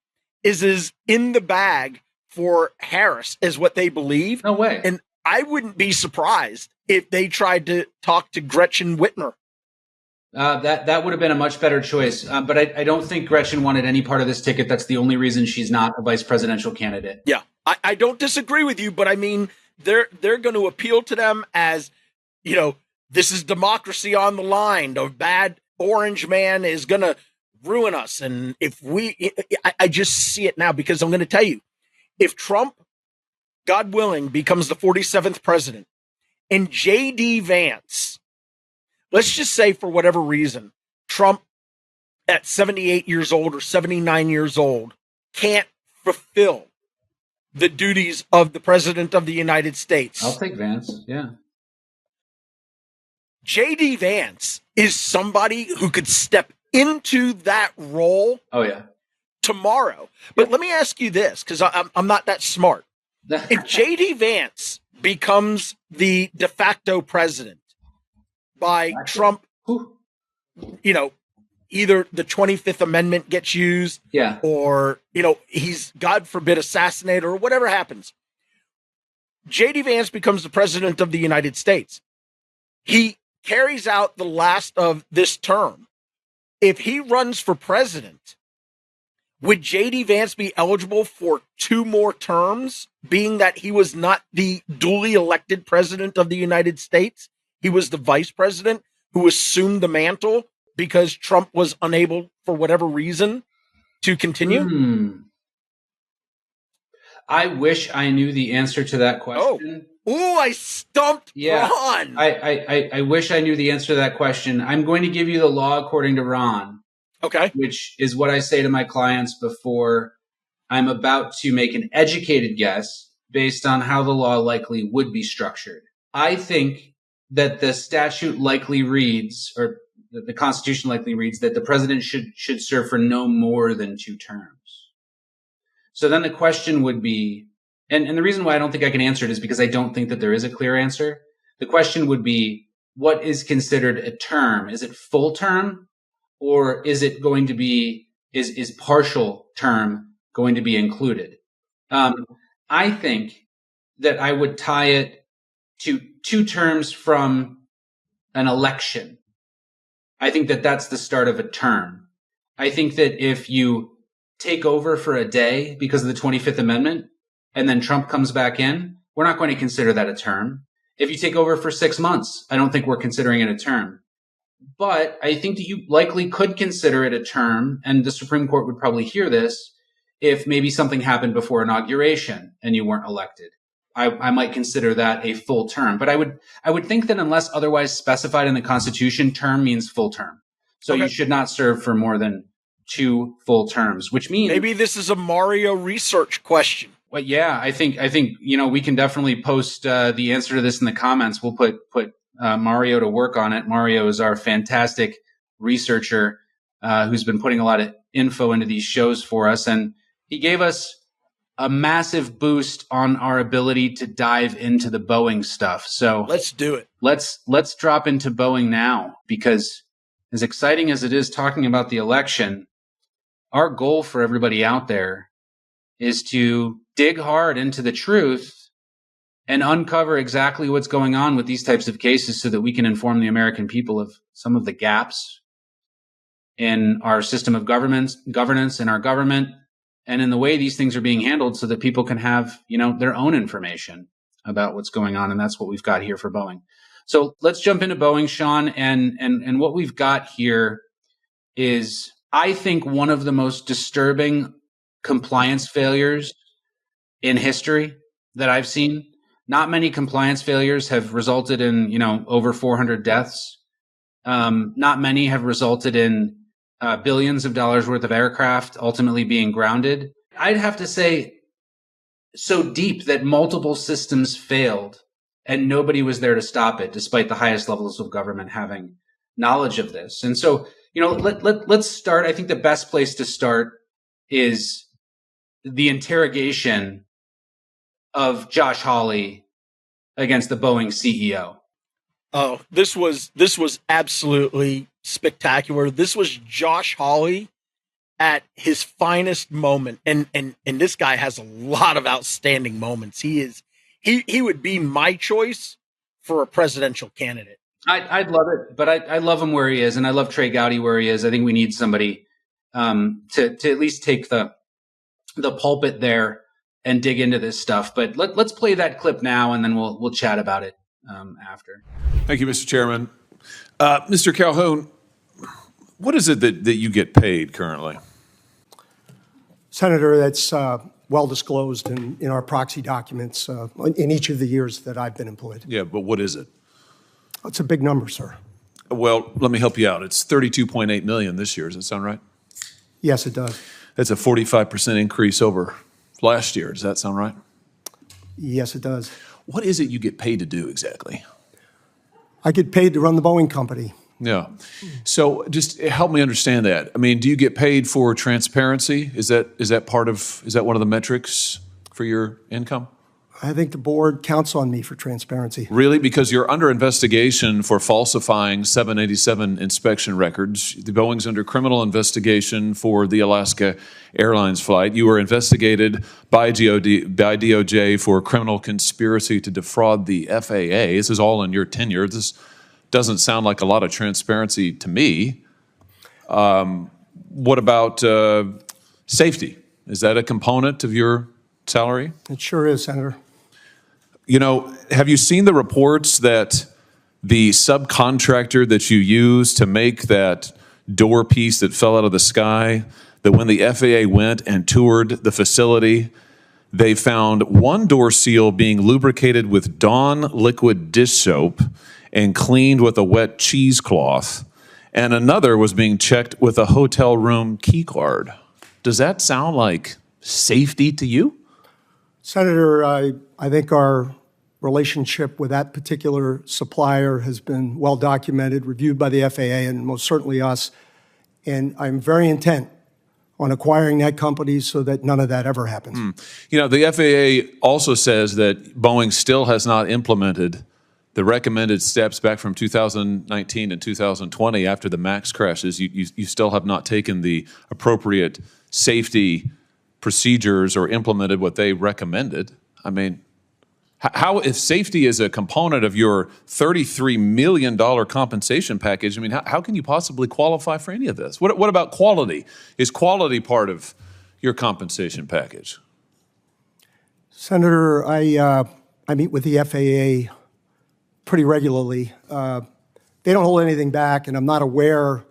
is as in the bag for Harris as what they believe. No way. And I wouldn't be surprised if they tried to talk to Gretchen Whitmer. That would have been a much better choice. But I don't think Gretchen wanted any part of this ticket. That's the only reason she's not a vice presidential candidate. Yeah, I don't disagree with you, but I mean, they're going to appeal to them as, this is democracy on the line. The bad orange man is going to ruin us. And I just see it now because I'm going to tell you, if Trump, God willing, becomes the 47th president and J.D. Vance, let's just say for whatever reason, Trump at 78 years old or 79 years old can't fulfill the duties of the President of the United States. I'll take Vance. Yeah. J.D. Vance is somebody who could step into that role Oh, yeah. tomorrow. But let me ask you this, because I'm not that smart. If J.D. Vance becomes the de facto president by Trump, you know, either the 25th Amendment gets used, Yeah. or, you know, he's, God forbid, assassinated or whatever happens. J.D. Vance becomes the president of the United States. He carries out the last of this term. If he runs for president, would J.D. Vance be eligible for 2 more terms, being that he was not the duly elected president of the United States? He was the vice president who assumed the mantle because Trump was unable, for whatever reason, to continue? I wish I knew the answer to that question. Oh, I stumped Ron. I wish I knew the answer to that question. I'm going to give you the law according to Ron. Okay. Which is what I say to my clients before I'm about to make an educated guess based on how the law likely would be structured. I think that the statute likely reads, or the Constitution likely reads, that the president should serve for no more than 2 terms. So then the question would be, and the reason why I don't think I can answer it is because I don't think that there is a clear answer. The question would be, what is considered a term? Is it full term? Or is it going to be, is partial term going to be included? I think that I would tie it to 2 terms from an election. I think that that's the start of a term. I think that if you take over for a day because of the 25th Amendment and then Trump comes back in, we're not going to consider that a term. If you take over for 6 months, I don't think we're considering it a term. But I think that you likely could consider it a term, and the Supreme Court would probably hear this if maybe something happened before inauguration and you weren't elected. I might consider that a full term. But I would think that unless otherwise specified in the Constitution, term means full term. So you should not serve for more than 2 full terms, which means maybe this is a Mario research question. Well, yeah, I think we can definitely post the answer to this in the comments. We'll put Mario to work on it. Mario is our fantastic researcher who's been putting a lot of info into these shows for us, and he gave us a massive boost on our ability to dive into the Boeing stuff. So let's do it. Let's drop into Boeing now, because as exciting as it is talking about the election, our goal for everybody out there is to dig hard into the truth and uncover exactly what's going on with these types of cases so that we can inform the American people of some of the gaps in our system of governance, in our government, and in the way these things are being handled so that people can have, their own information about what's going on. And that's what we've got here for Boeing. So let's jump into Boeing, Sean. And what we've got here is, I think, one of the most disturbing compliance failures in history that I've seen. Not many compliance failures have resulted in, over 400 deaths. Not many have resulted in billions of dollars worth of aircraft ultimately being grounded. I'd have to say so deep that multiple systems failed and nobody was there to stop it, despite the highest levels of government having knowledge of this. And so, let's start. I think the best place to start is the interrogation of Josh Hawley against the Boeing CEO. Oh, this was absolutely spectacular. This was Josh Hawley at his finest moment. And this guy has a lot of outstanding moments. He would be my choice for a presidential candidate. I'd love it, but I love him where he is, and I love Trey Gowdy where he is. I think we need somebody to at least take the pulpit there and dig into this stuff. But let's play that clip now, and then we'll chat about it after. Thank you, Mr. Chairman. Mr. Calhoun, what is it that you get paid currently? Senator, that's well disclosed in our proxy documents in each of the years that I've been employed. Yeah, but what is it? It's a big number, sir. Well, let me help you out. It's $32.8 million this year. Does that sound right? Yes, it does. That's a 45% increase over last year. Does that sound right? Yes, it does. What is it you get paid to do exactly? I get paid to run the Boeing company. Yeah. So just help me understand that. I mean, do you get paid for transparency? Is that one of the metrics for your income? I think the board counts on me for transparency. Really? Because you're under investigation for falsifying 787 inspection records. The Boeing's under criminal investigation for the Alaska Airlines flight. You were investigated by DOJ for criminal conspiracy to defraud the FAA. This is all in your tenure. This doesn't sound like a lot of transparency to me. What about safety? Is that a component of your salary? It sure is, Senator. You know, have you seen the reports that the subcontractor that you used to make that door piece that fell out of the sky, that when the FAA went and toured the facility, they found one door seal being lubricated with Dawn liquid dish soap and cleaned with a wet cheesecloth, and another was being checked with a hotel room key card. Does that sound like safety to you? Senator, I think our relationship with that particular supplier has been well documented, reviewed by the FAA and most certainly us, and I'm very intent on acquiring that company so that none of that ever happens. You know, the FAA also says that Boeing still has not implemented the recommended steps back from 2019 and 2020 after the MAX crashes. You still have not taken the appropriate safety procedures or implemented what they recommended. I mean, how, if safety is a component of your $33 million compensation package, I mean, how can you possibly qualify for any of this? What about quality? Is quality part of your compensation package? Senator, I meet with the FAA pretty regularly. They don't hold anything back, and I'm not aware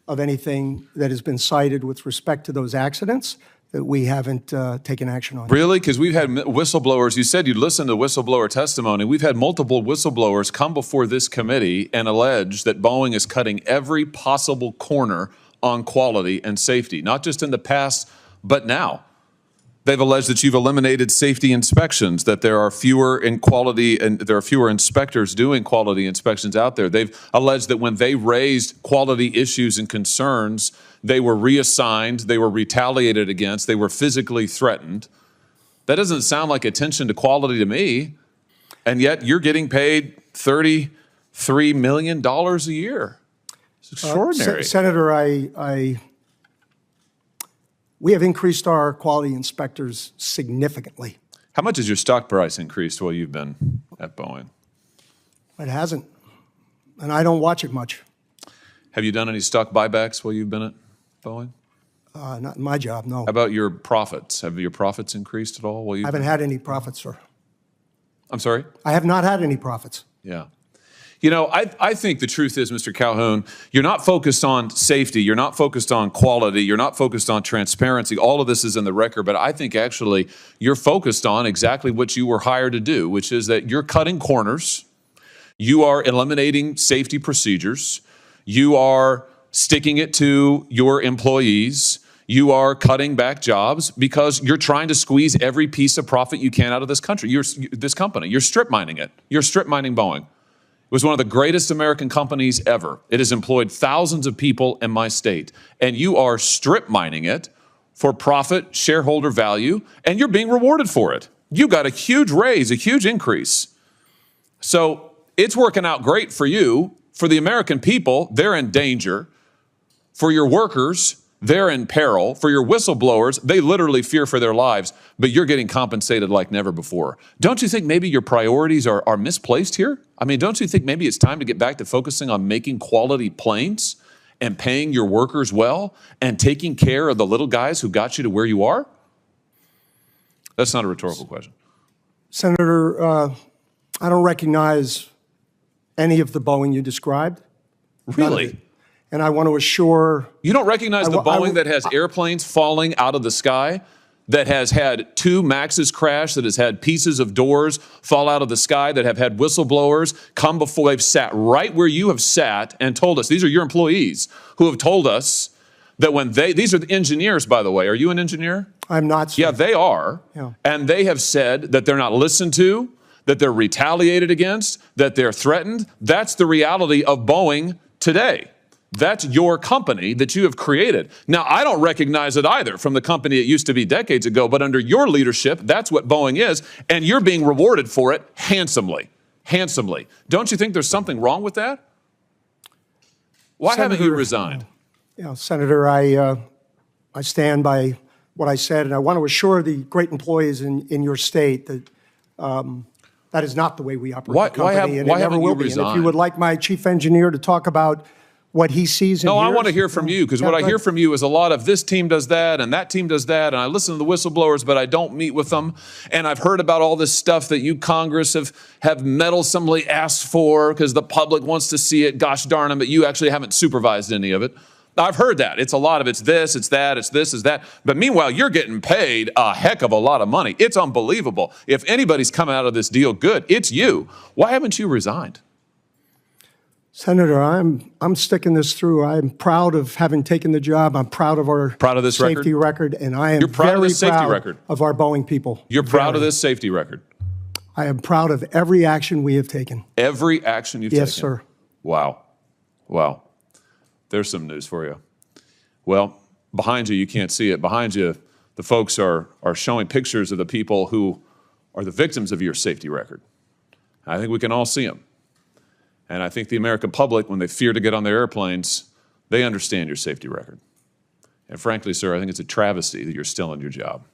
of anything that has been cited with respect to those accidents that we haven't taken action on. Really? Because we've had whistleblowers. You said you'd listen to whistleblower testimony. We've had multiple whistleblowers come before this committee and allege that Boeing is cutting every possible corner on quality and safety, not just in the past, but now. They've alleged that you've eliminated safety inspections, that there are fewer in quality and there are fewer inspectors doing quality inspections out there. They've alleged that when they raised quality issues and concerns, they were reassigned, they were retaliated against, they were physically threatened. That doesn't sound like attention to quality to me. And yet you're getting paid $33 million a year. It's extraordinary. Senator, we have increased our quality inspectors significantly. How much has your stock price increased while you've been at Boeing? It hasn't, and I don't watch it much. Have you done any stock buybacks while you've been at Boeing? Not in my job, no. How about your profits? Have your profits increased at all while you've I haven't had any profits, sir. I'm sorry? I have not had any profits. Yeah. You know, I think the truth is, Mr. Calhoun, you're not focused on safety, you're not focused on quality, you're not focused on transparency. All of this is in the record, but I think actually you're focused on exactly what you were hired to do, which is that you're cutting corners, you are eliminating safety procedures, you are sticking it to your employees, you are cutting back jobs because you're trying to squeeze every piece of profit you can out of this country, this company. You're strip mining it. You're strip mining Boeing. It was one of the greatest American companies ever. It has employed thousands of people in my state, and you are strip mining it for profit, shareholder value, and you're being rewarded for it. You got a huge raise, a huge increase. So it's working out great for you. For the American people, they're in danger. For your workers, they're in peril. For your whistleblowers, they literally fear for their lives, but you're getting compensated like never before. Don't you think maybe your priorities are misplaced here? I mean, don't you think maybe it's time to get back to focusing on making quality planes and paying your workers well and taking care of the little guys who got you to where you are? That's not a rhetorical question. Senator, I don't recognize any of the Boeing you described. Really? And I want to assure... You don't recognize the Boeing that has airplanes falling out of the sky, that has had 2 MAXs crash, that has had pieces of doors fall out of the sky, that have had whistleblowers come before, they've sat right where you have sat and told us, these are your employees who have told us that when these are the engineers, by the way. Are you an engineer? I'm not, sir. Yeah, they are. Yeah. And they have said that they're not listened to, that they're retaliated against, that they're threatened. That's the reality of Boeing today. That's your company that you have created. Now, I don't recognize it either from the company it used to be decades ago, but under your leadership, that's what Boeing is, and you're being rewarded for it handsomely. Handsomely. Don't you think there's something wrong with that? Why haven't you resigned? Senator, I stand by what I said, and I want to assure the great employees in your state that that is not the way we operate the company, and it never will be. And if you would like my chief engineer to talk about what he sees and hears. No, I want to hear from you, because what I hear from you is a lot of this team does that and that team does that, and I listen to the whistleblowers, but I don't meet with them. And I've heard about all this stuff that you Congress have meddlesomely asked for because the public wants to see it. Gosh darn them, but you actually haven't supervised any of it. I've heard that. It's a lot of it's this, it's that, it's this, it's that. But meanwhile, you're getting paid a heck of a lot of money. It's unbelievable. If anybody's coming out of this deal good, it's you. Why haven't you resigned? Senator, I'm sticking this through. I'm proud of having taken the job. I'm proud of our safety record, and I am very proud of our Boeing people. You're proud of this safety record? I am proud of every action we have taken. Every action you've taken? Yes, sir. Wow. Wow. There's some news for you. Well, behind you can't see it. Behind you, the folks are showing pictures of the people who are the victims of your safety record. I think we can all see them. And I think the American public, when they fear to get on their airplanes, they understand your safety record. And frankly, sir, I think it's a travesty that you're still in your job.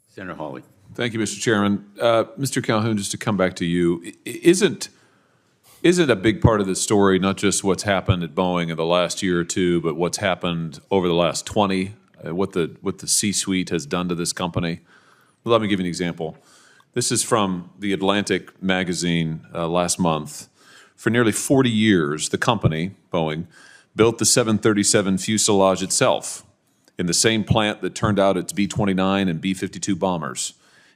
Senator Hawley. Thank you, Mr. Chairman. Mr. Calhoun, just to come back to you, isn't a big part of this story not just what's happened at Boeing in the last year or two, but what's happened over the last 20, what the C-suite has done to this company? Well, let me give you an example. This is from the Atlantic magazine last month. For nearly 40 years, the company, Boeing, built the 737 fuselage itself in the same plant that turned out its B-29 and B-52 bombers.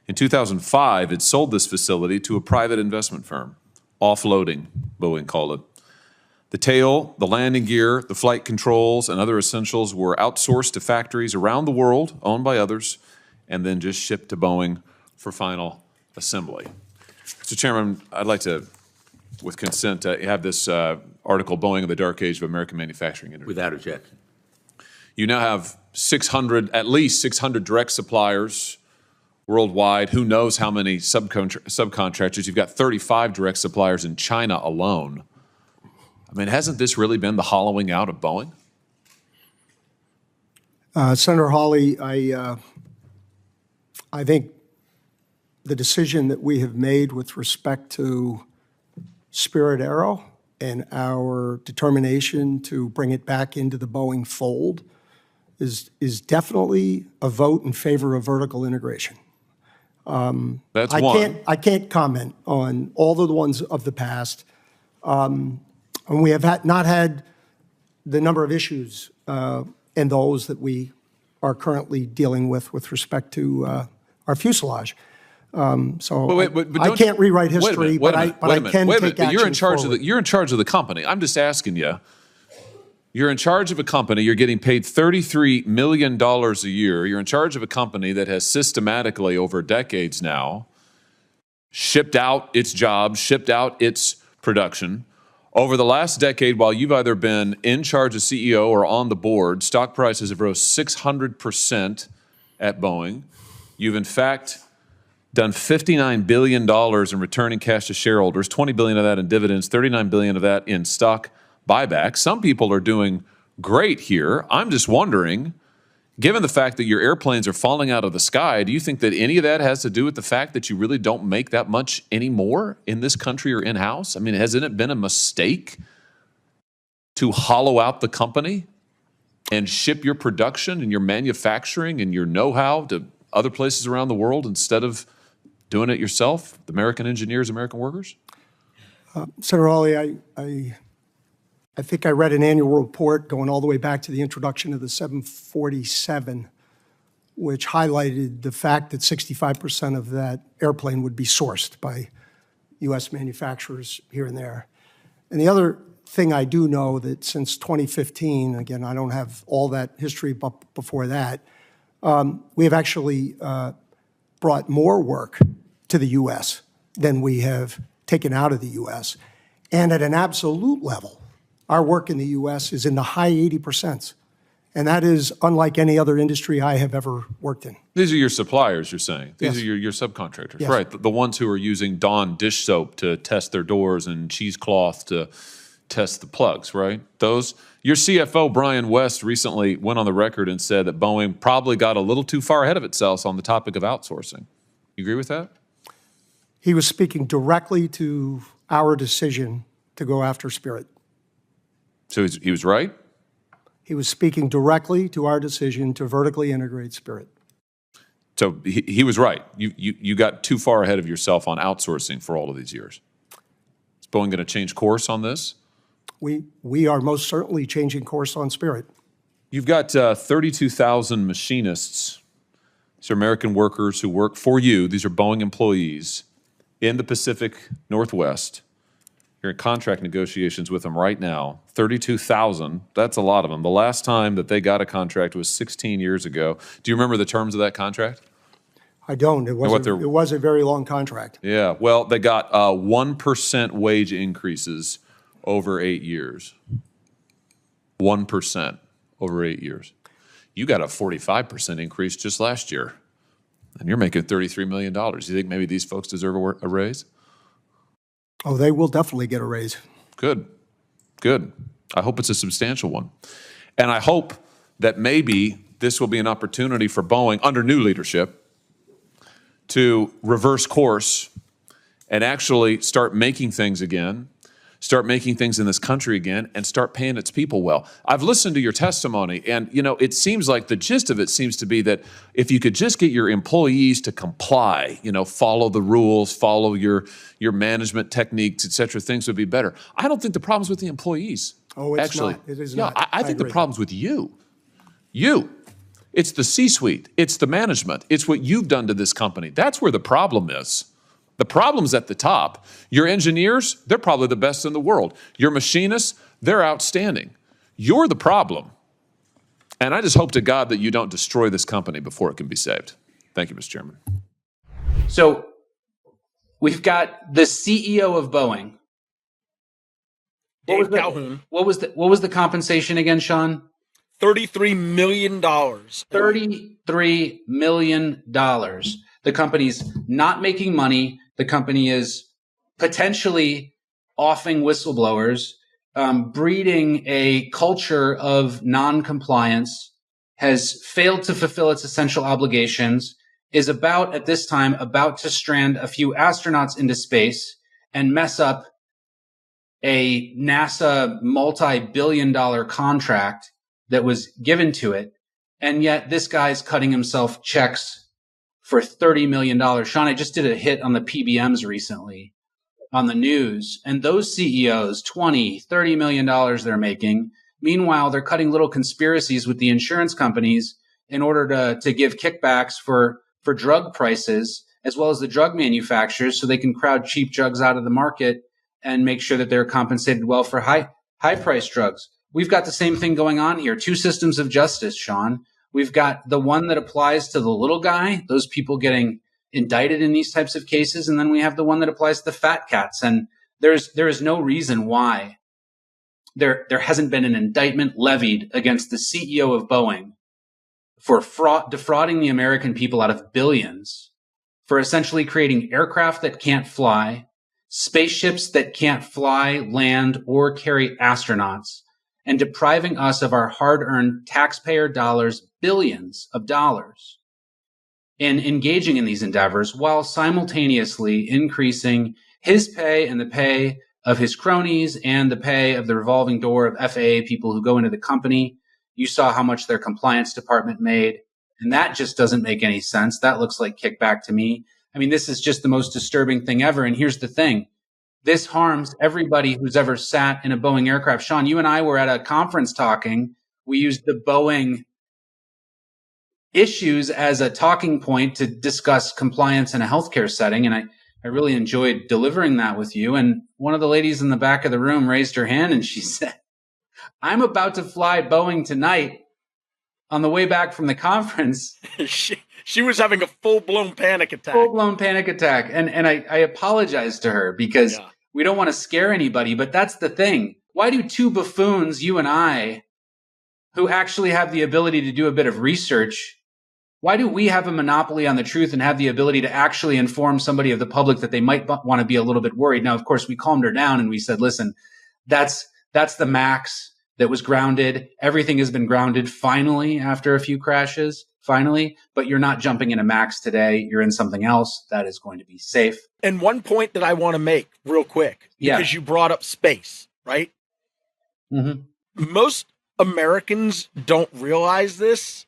In 2005, it sold this facility to a private investment firm. Offloading, Boeing called it. The tail, the landing gear, the flight controls, and other essentials were outsourced to factories around the world, owned by others, and then just shipped to Boeing for final assembly. Mr. Chairman, I'd like to, with consent, have this article, Boeing in the Dark Age of American Manufacturing. Without objection. You now have at least 600 direct suppliers worldwide. Who knows how many subcontractors? You've got 35 direct suppliers in China alone. I mean, hasn't this really been the hollowing out of Boeing? Senator Hawley, I think the decision that we have made with respect to Spirit Aero and our determination to bring it back into the Boeing fold is definitely a vote in favor of vertical integration. That's one. I can't comment on all of the ones of the past. And we have not had the number of issues in those that we are currently dealing with respect to our fuselage. So I can't rewrite history, but I can take action You're in charge forward. you're in charge of the company. I'm just asking you. You're in charge of a company. You're getting paid $33 million a year. You're in charge of a company that has systematically, over decades now, shipped out its jobs, shipped out its production. Over the last decade, while you've either been in charge as CEO or on the board, stock prices have rose 600% at Boeing. You've, in fact, done $59 billion in returning cash to shareholders, $20 billion of that in dividends, $39 billion of that in stock buyback. Some people are doing great here. I'm just wondering, given the fact that your airplanes are falling out of the sky, do you think that any of that has to do with the fact that you really don't make that much anymore in this country or in-house? I mean, hasn't it been a mistake to hollow out the company and ship your production and your manufacturing and your know-how to other places around the world instead of doing it yourself, the American engineers, American workers? Senator Hawley, I think I read an annual report going all the way back to the introduction of the 747, which highlighted the fact that 65% of that airplane would be sourced by U.S. manufacturers here and there. And the other thing I do know that since 2015, again, I don't have all that history, but before that, we have actually brought more work to the U.S. than we have taken out of the U.S. And at an absolute level, our work in the U.S. is in the high 80%. And that is unlike any other industry I have ever worked in. These are your suppliers, you're saying. These Yes. are your subcontractors, Yes. right? The ones who are using Dawn dish soap to test their doors and cheesecloth to test the plugs, right? Those. Your CFO, Brian West, recently went on the record and said that Boeing probably got a little too far ahead of itself on the topic of outsourcing. You agree with that? He was speaking directly to our decision to go after Spirit. So he was right? He was speaking directly to our decision to vertically integrate Spirit. So he was right. You got too far ahead of yourself on outsourcing for all of these years. Is Boeing going to change course on this? We are most certainly changing course on Spirit. You've got 32,000 machinists. These are American workers who work for you. These are Boeing employees in the Pacific Northwest. You're in contract negotiations with them right now. 32,000, that's a lot of them. The last time that they got a contract was 16 years ago. Do you remember the terms of that contract? I don't. It was a very long contract. Yeah, well, they got 1% wage increases over 8 years. 1% over 8 years. You got a 45% increase just last year, and you're making $33 million. You think maybe these folks deserve a raise? Oh, they will definitely get a raise. Good. I hope it's a substantial one. And I hope that maybe this will be an opportunity for Boeing, under new leadership, to reverse course and actually start making things again, start making things in this country again, and start paying its people well. I've listened to your testimony, and it seems like the gist of it seems to be that if you could just get your employees to comply, follow the rules, follow your management techniques, et cetera, things would be better. I don't think the problem's with the employees. Oh, it's actually. not. It is yeah, not. I think the agree. problem's with you. You. It's the C-suite. It's the management. It's what you've done to this company. That's where the problem is. The problem's at the top. Your engineers, they're probably the best in the world. Your machinists, they're outstanding. You're the problem. And I just hope to God that you don't destroy this company before it can be saved. Thank you, Mr. Chairman. So we've got the CEO of Boeing. Dave Calhoun. What was the compensation again, Sean? $33 million. $33 million. The company's not making money. The company is potentially offing whistleblowers, breeding a culture of non-compliance, has failed to fulfill its essential obligations, is at this time, about to strand a few astronauts into space and mess up a NASA multi-billion-dollar contract that was given to it. And yet this guy's cutting himself checks for $30 million. Sean, I just did a hit on the PBMs recently on the news, and those CEOs, $20-30 million they're making. Meanwhile, they're cutting little conspiracies with the insurance companies in order to give kickbacks for drug prices, as well as the drug manufacturers, so they can crowd cheap drugs out of the market and make sure that they're compensated well for high price drugs. We've got the same thing going on here. Two systems of justice, Sean. We've got the one that applies to the little guy, those people getting indicted in these types of cases, and then we have the one that applies to the fat cats. And there is no reason why there hasn't been an indictment levied against the CEO of Boeing for defrauding the American people out of billions, for essentially creating aircraft that can't fly, spaceships that can't fly, land, or carry astronauts, and depriving us of our hard-earned taxpayer dollars, billions of dollars, in engaging in these endeavors while simultaneously increasing his pay and the pay of his cronies and the pay of the revolving door of FAA people who go into the company. You saw how much their compliance department made, and that just doesn't make any sense. That looks like kickback to me. I mean, this is just the most disturbing thing ever. And here's the thing. This harms everybody who's ever sat in a Boeing aircraft. Sean, you and I were at a conference talking. We used the Boeing issues as a talking point to discuss compliance in a healthcare setting. And I I really enjoyed delivering that with you. And one of the ladies in the back of the room raised her hand and she said, I'm about to fly Boeing tonight on the way back from the conference. she was having a full-blown panic attack. Full-blown panic attack. And I apologized to her because we don't want to scare anybody, but that's the thing. Why do two buffoons, you and I, who actually have the ability to do a bit of research, why do we have a monopoly on the truth and have the ability to actually inform somebody of the public that they might want to be a little bit worried? Now, of course, we calmed her down and we said, listen, that's the MAX that was grounded. Everything has been grounded finally after a few crashes, finally, but you're not jumping in a MAX today. You're in something else that is going to be safe. And one point that I want to make real quick, because you brought up space, right? Mm-hmm. Most Americans don't realize this.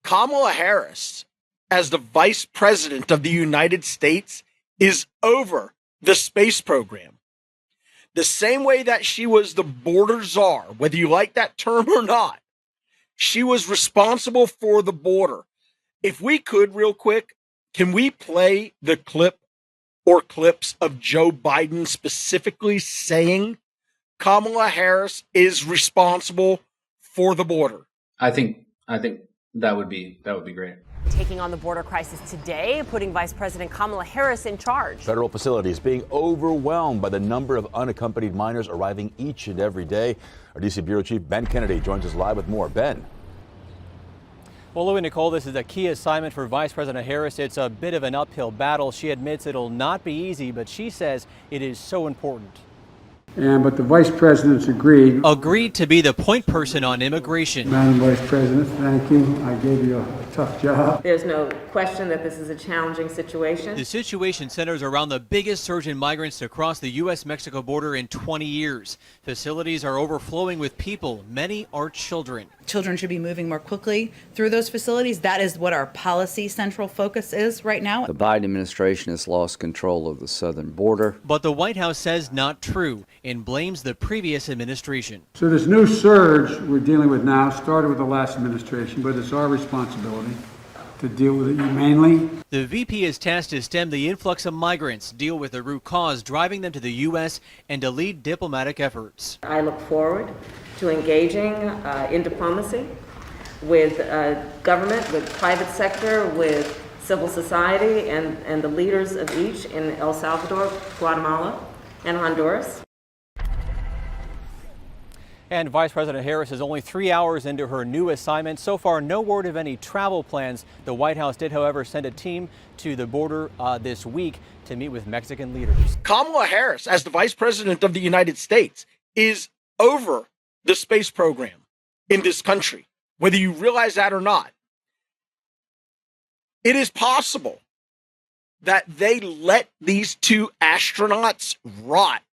Kamala Harris, as the vice president of the United States, is over the space program. The same way that she was the border czar, whether you like that term or not, she was responsible for the border. If we could, real quick, can we play the clip or clips of Joe Biden specifically saying Kamala Harris is responsible for the border? I think that would be great. Taking on the border crisis today, putting Vice President Kamala Harris in charge. Federal facilities being overwhelmed by the number of unaccompanied minors arriving each and every day. Our D.C. Bureau Chief Ben Kennedy joins us live with more. Ben. Well, Louis Nicole, this is a key assignment for Vice President Harris. It's a bit of an uphill battle. She admits it'll not be easy, but she says it is so important. But the Vice President's agreed to be the point person on immigration. Madam Vice President, thank you. I gave you a tough job. There's no question that this is a challenging situation. The situation centers around the biggest surge in migrants to cross the U.S.-Mexico border in 20 years. Facilities are overflowing with people. Many are children. Children should be moving more quickly through those facilities. That is what our policy central focus is right now. The Biden administration has lost control of the southern border. But the White House says not true and blames the previous administration. So this new surge we're dealing with now started with the last administration, but it's our responsibility to deal with it humanely. The VP is tasked to stem the influx of migrants, deal with the root cause driving them to the U.S., and to lead diplomatic efforts. I look forward to engaging in diplomacy with government, with private sector, with civil society, and the leaders of each in El Salvador, Guatemala, and Honduras. And Vice President Harris is only 3 hours into her new assignment. So far, no word of any travel plans. The White House did, however, send a team to the border this week to meet with Mexican leaders. Kamala Harris, as the Vice President of the United States, is over the space program in this country, whether you realize that or not. It is possible that they let these two astronauts rot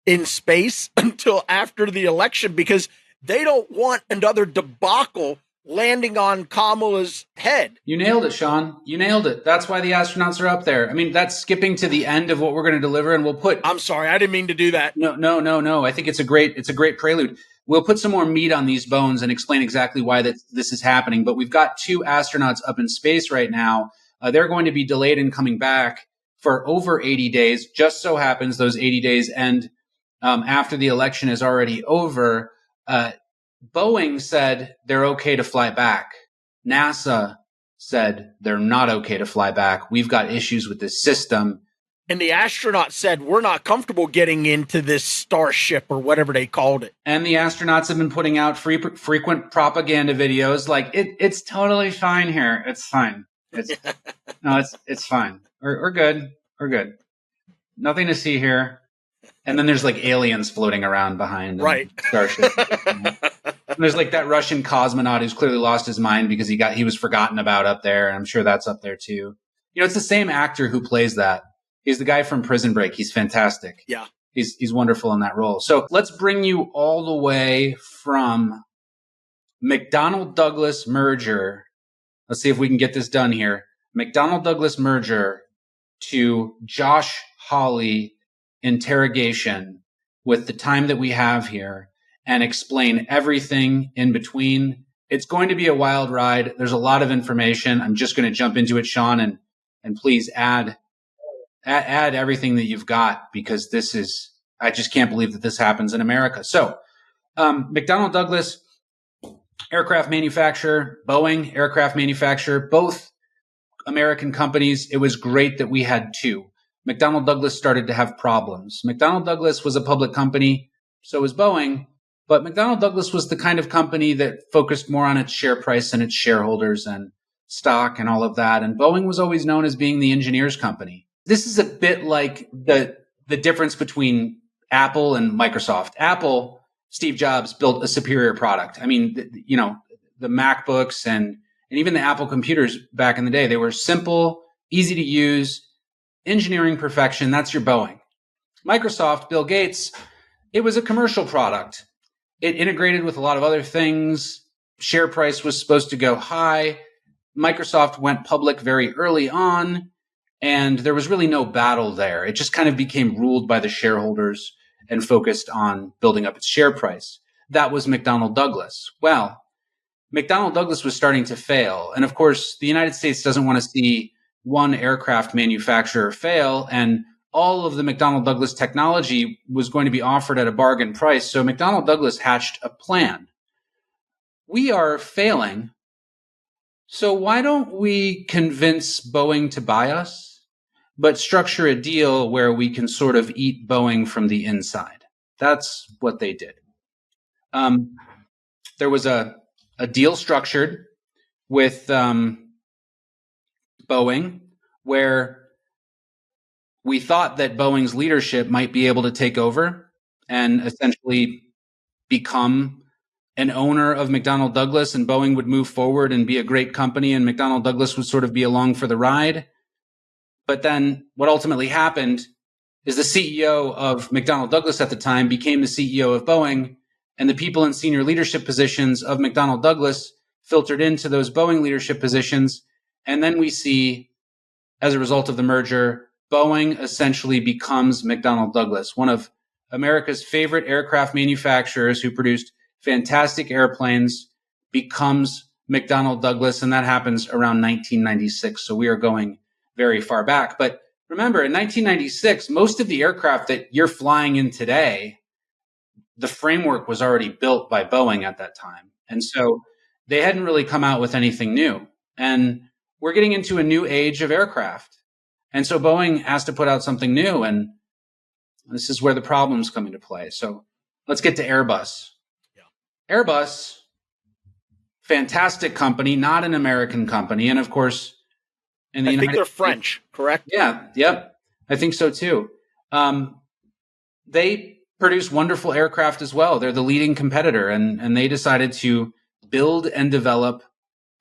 in space until after the election because they don't want another debacle landing on Kamala's head. You nailed it, Sean. You nailed it. That's why the astronauts are up there. I mean, that's skipping to the end of what we're going to deliver, and we'll put... I'm sorry, I didn't mean to do that. No. I think it's a great prelude. We'll put some more meat on these bones and explain exactly why this is happening. But we've got two astronauts up in space right now. They're going to be delayed in coming back for over 80 days. Just so happens those 80 days end after the election is already over. Boeing said they're okay to fly back. NASA said they're not okay to fly back. We've got issues with this system. And the astronaut said, we're not comfortable getting into this Starship or whatever they called it. And the astronauts have been putting out frequent propaganda videos like, it's totally fine here. It's fine. It's fine. We're good. We're good. Nothing to see here. And then there's like aliens floating around behind right. Starship. And there's like that Russian cosmonaut who's clearly lost his mind because he was forgotten about up there. And I'm sure that's up there too. You know, it's the same actor who plays that. He's the guy from Prison Break. He's fantastic. Yeah. He's wonderful in that role. So let's bring you all the way from McDonnell Douglas merger. Let's see if we can get this done here. McDonnell Douglas merger to Josh Hawley interrogation with the time that we have here and explain everything in between. It's going to be a wild ride. There's a lot of information. I'm just going to jump into it, Sean, and please add add everything that you've got, because I just can't believe that this happens in America. So, McDonnell Douglas, aircraft manufacturer, Boeing, aircraft manufacturer, both American companies. It was great that we had two. McDonnell Douglas started to have problems. McDonnell Douglas was a public company, so was Boeing, but McDonnell Douglas was the kind of company that focused more on its share price and its shareholders and stock and all of that. And Boeing was always known as being the engineers company. This is a bit like the difference between Apple and Microsoft. Apple, Steve Jobs built a superior product. I mean, the MacBooks and even the Apple computers back in the day, they were simple, easy to use, engineering perfection. That's your Boeing. Microsoft, Bill Gates, it was a commercial product. It integrated with a lot of other things. Share price was supposed to go high. Microsoft went public very early on, and there was really no battle there. It just kind of became ruled by the shareholders and focused on building up its share price. That was McDonnell Douglas. Well, McDonnell Douglas was starting to fail. And of course, the United States doesn't want to see one aircraft manufacturer fail. And all of the McDonnell Douglas technology was going to be offered at a bargain price. So McDonnell Douglas hatched a plan. We are failing. So why don't we convince Boeing to buy us, but structure a deal where we can sort of eat Boeing from the inside? That's what they did. There was a deal structured with Boeing where we thought that Boeing's leadership might be able to take over and essentially become an owner of McDonnell Douglas, and Boeing would move forward and be a great company, and McDonnell Douglas would sort of be along for the ride. But then what ultimately happened is the CEO of McDonnell Douglas at the time became the CEO of Boeing, and the people in senior leadership positions of McDonnell Douglas filtered into those Boeing leadership positions. And then we see, as a result of the merger, Boeing essentially becomes McDonnell Douglas, one of America's favorite aircraft manufacturers who produced fantastic airplanes, becomes McDonnell Douglas, and that happens around 1996. So we are going very far back. But remember, in 1996, most of the aircraft that you're flying in today, the framework was already built by Boeing at that time. And so they hadn't really come out with anything new. And we're getting into a new age of aircraft. And so Boeing has to put out something new. And this is where the problems come into play. So let's get to Airbus. Yeah. Airbus, fantastic company, not an American company. And of course, in the I think they're French, correct? Yeah. Yep. I think so too. They produce wonderful aircraft as well. They're the leading competitor, and they decided to build and develop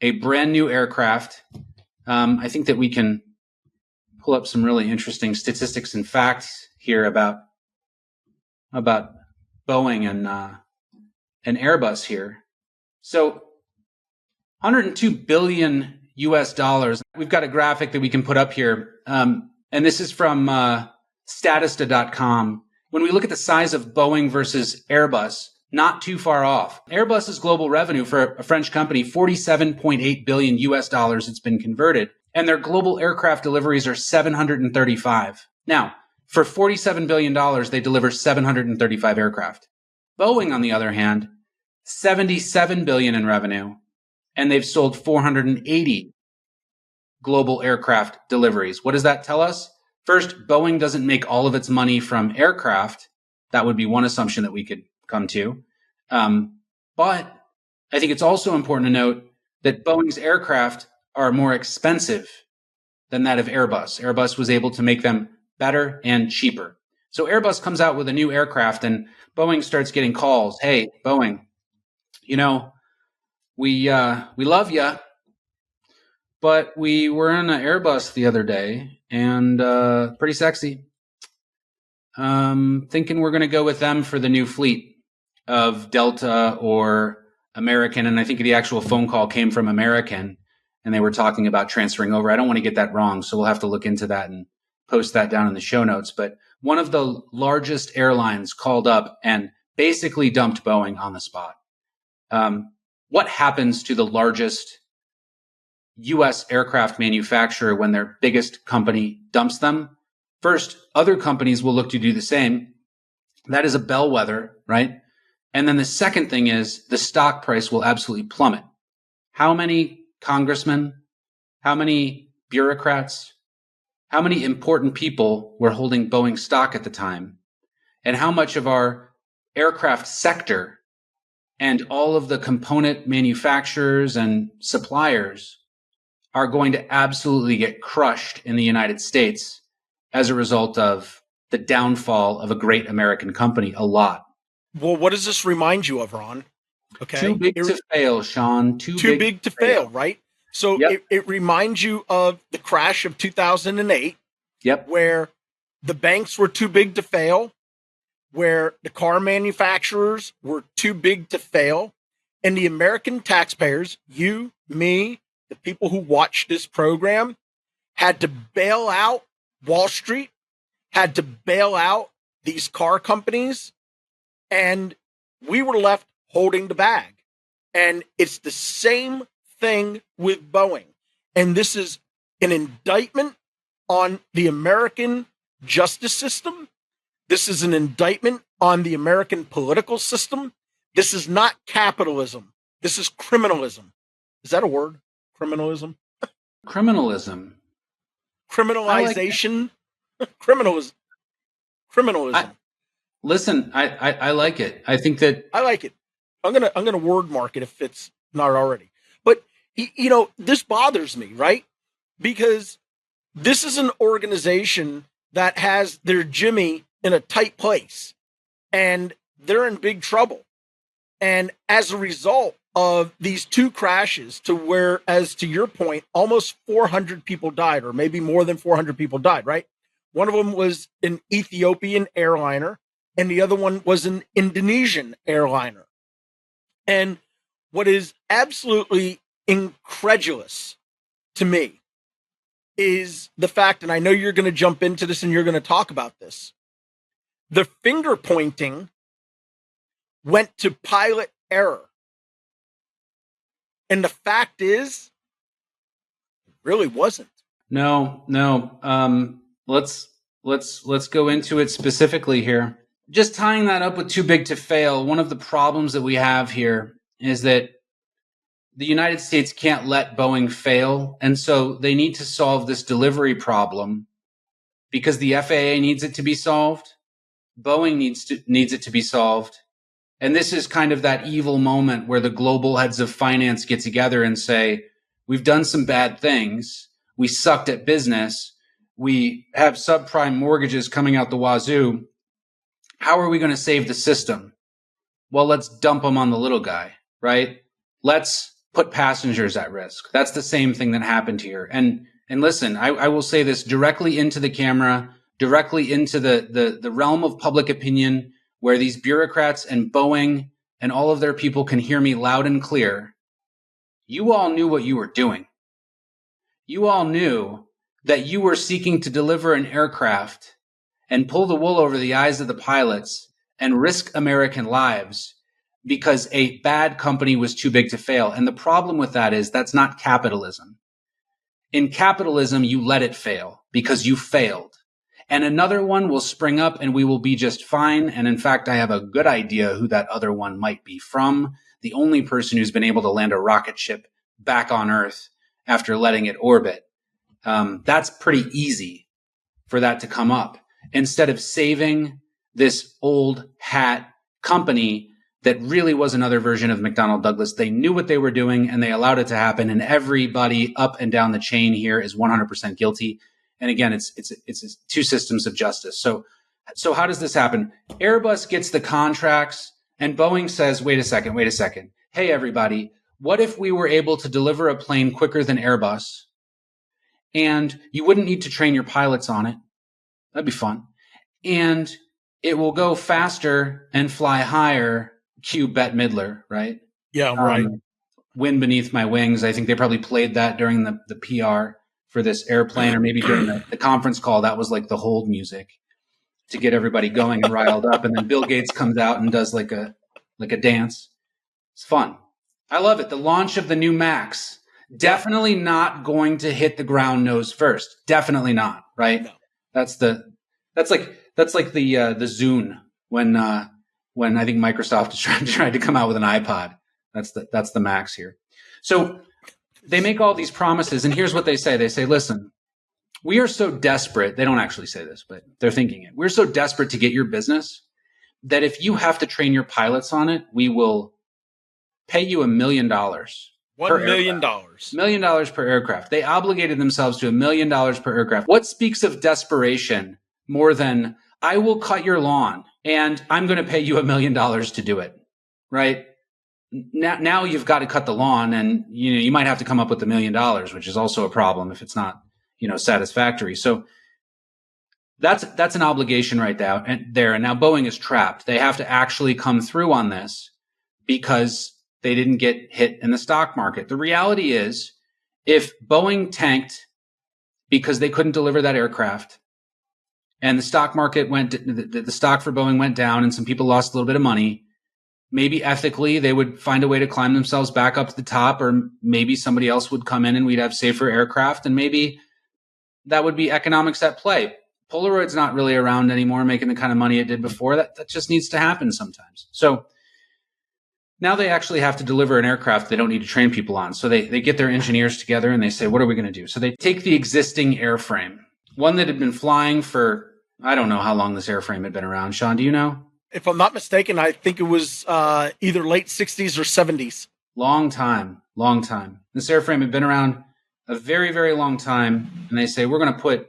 a brand new aircraft. I think that we can pull up some really interesting statistics and facts here about Boeing and Airbus here. So 102 billion US dollars. We've got a graphic that we can put up here. And this is from Statista.com. When we look at the size of Boeing versus Airbus, not too far off. Airbus's global revenue for a French company, 47.8 billion US dollars, it's been converted. And their global aircraft deliveries are 735. Now, for $47 billion, they deliver 735 aircraft. Boeing, on the other hand, 77 billion in revenue, and they've sold 480 global aircraft deliveries. What does that tell us? First, Boeing doesn't make all of its money from aircraft. That would be one assumption that we could come to. But I think it's also important to note that Boeing's aircraft are more expensive than that of Airbus. Airbus was able to make them better and cheaper. So Airbus comes out with a new aircraft, and Boeing starts getting calls. Hey, Boeing, you know, we love you, but we were in an Airbus the other day, and pretty sexy. Thinking we're going to go with them for the new fleet of Delta or American. And I think the actual phone call came from American, and they were talking about transferring over. I don't want to get that wrong, so we'll have to look into that and post that down in the show notes. But one of the largest airlines called up and basically dumped Boeing on the spot. What happens to the largest U.S. aircraft manufacturer when their biggest company dumps them? first, other companies will look to do the same. That is a bellwether, right? And then the second thing is the stock price will absolutely plummet. How many congressmen, how many bureaucrats, how many important people were holding Boeing stock at the time? And how much of our aircraft sector and all of the component manufacturers and suppliers are going to absolutely get crushed in the United States as a result of the downfall of a great American company? A lot. Well, what does this remind you of, Ron? Okay. Too big to fail, Sean. Too big to fail, right? So Yep. it reminds you of the crash of 2008, Yep. where the banks were too big to fail, where the car manufacturers were too big to fail, and the American taxpayers, you, me, the people who watched this program, had to bail out Wall Street, had to bail out these car companies, and we were left holding the bag. And it's the same thing with Boeing. And this is an indictment on the American justice system. This is an indictment on the American political system. This is not capitalism. This is criminalism. Is that a word? Criminalism? Criminalism. Criminalization? Criminalism. Criminalism. Listen, I like it. I think that I like it. I'm gonna word mark it if it's not already. But you know, this bothers me, right? Because this is an organization that has their Jimmy in a tight place, and they're in big trouble. And as a result of these two crashes, to where, as to your point, almost 400 people died, or maybe more than 400 people died, right? One of them was an Ethiopian airliner, and the other one was an Indonesian airliner. And what is absolutely incredulous to me is the fact, and I know you're going to jump into this and you're going to talk about this, the finger pointing went to pilot error. And the fact is, it really wasn't. No. Let's go into it specifically here. Just tying that up with too big to fail, one of the problems that we have here is that the United States can't let Boeing fail. And so they need to solve this delivery problem because the FAA needs it to be solved. Boeing needs it to be solved. And this is kind of that evil moment where the global heads of finance get together and say, we've done some bad things. We sucked at business. We have subprime mortgages coming out the wazoo. How are we going to save the system? Well, let's dump them on the little guy, right? Let's put passengers at risk. That's the same thing that happened here. And listen, I will say this directly into the camera, directly into the realm of public opinion, where these bureaucrats and Boeing and all of their people can hear me loud and clear. You all knew what you were doing. You all knew that you were seeking to deliver an aircraft and pull the wool over the eyes of the pilots and risk American lives because a bad company was too big to fail. And the problem with that is that's not capitalism. In capitalism, you let it fail because you failed. And another one will spring up and we will be just fine. And in fact, I have a good idea who that other one might be from. The only person who's been able to land a rocket ship back on Earth after letting it orbit. That's pretty easy for that to come up. Instead of saving this old hat company that really was another version of McDonnell Douglas. They knew what they were doing and they allowed it to happen. And everybody up and down the chain here is 100% guilty. And again, it's two systems of justice. So how does this happen? Airbus gets the contracts and Boeing says, wait a second. Hey, everybody, what if we were able to deliver a plane quicker than Airbus and you wouldn't need to train your pilots on it? That'd be fun. And it will go faster and fly higher. Cue Bette Midler, right? Yeah, right. Wind Beneath My Wings. I think they probably played that during the PR for this airplane, or maybe during the conference call. That was like the hold music to get everybody going and riled up. And then Bill Gates comes out and does like a dance. It's fun. I love it. The launch of the new Max. Definitely not going to hit the ground nose first. Definitely not, right? No. That's the That's like the Zune when I think Microsoft is trying to come out with an iPod. That's the Max here. So they make all these promises, and here's what they say. They say, listen, we are so desperate. They don't actually say this, but they're thinking it. We're so desperate to get your business that if you have to train your pilots on it, we will pay you $1 million. $1 million. $1 million per aircraft. They obligated themselves to $1 million per aircraft. What speaks of desperation more than I will cut your lawn and I'm going to pay you $1 million to do it, right? Now you've got to cut the lawn, and you might have to come up with $1 million, which is also a problem if it's not satisfactory. So that's an obligation right there. And now Boeing is trapped. They have to actually come through on this because they didn't get hit in the stock market. The reality is, if Boeing tanked because they couldn't deliver that aircraft, and the stock market the stock for Boeing went down, and some people lost a little bit of money, maybe ethically they would find a way to climb themselves back up to the top, or maybe somebody else would come in and we'd have safer aircraft, and maybe that would be economics at play. Polaroid's not really around anymore making the kind of money it did before. That just needs to happen sometimes. So now they actually have to deliver an aircraft they don't need to train people on. So they get their engineers together and they say, what are we going to do? So they take the existing airframe, one that had been flying for, I don't know how long this airframe had been around. Sean, do you know? If I'm not mistaken, I think it was either late 60s or 70s. Long time. This airframe had been around a very, very long time. And they say, we're going to put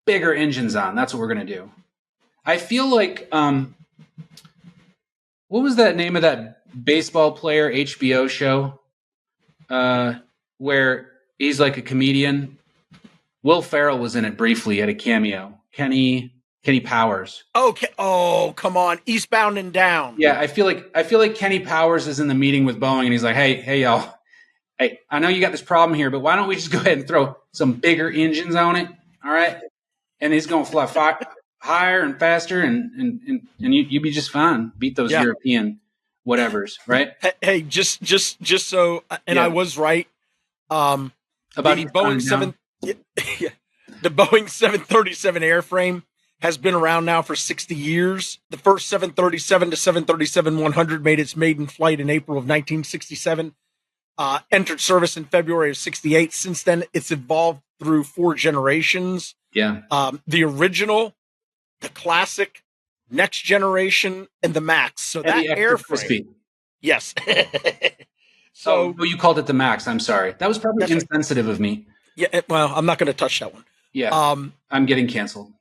bigger engines on. That's what we're going to do. I feel like, what was that name of that baseball player HBO show where he's like a comedian? Will Ferrell was in it briefly at a cameo. Kenny Powers. Okay. Oh, come on. Eastbound and Down. Yeah, I feel like Kenny Powers is in the meeting with Boeing and he's like, hey y'all, hey, I know you got this problem here, but why don't we just go ahead and throw some bigger engines on it? All right. And he's going to fly higher and faster, and you be just fine. Beat those European whatevers, right? Hey, just so, and I was right. About the Boeing the Boeing 737 airframe has been around now for 60 years. The first 737 to 737-100 made its maiden flight in April of 1967. Entered service in February of 68. Since then, it's evolved through 4 generations. Yeah. The original, the classic, next generation, and the Max. So and that airframe. Yes. So you called it the Max. I'm sorry. That was probably insensitive of me. Yeah. Well, I'm not going to touch that one. Yeah. I'm getting canceled.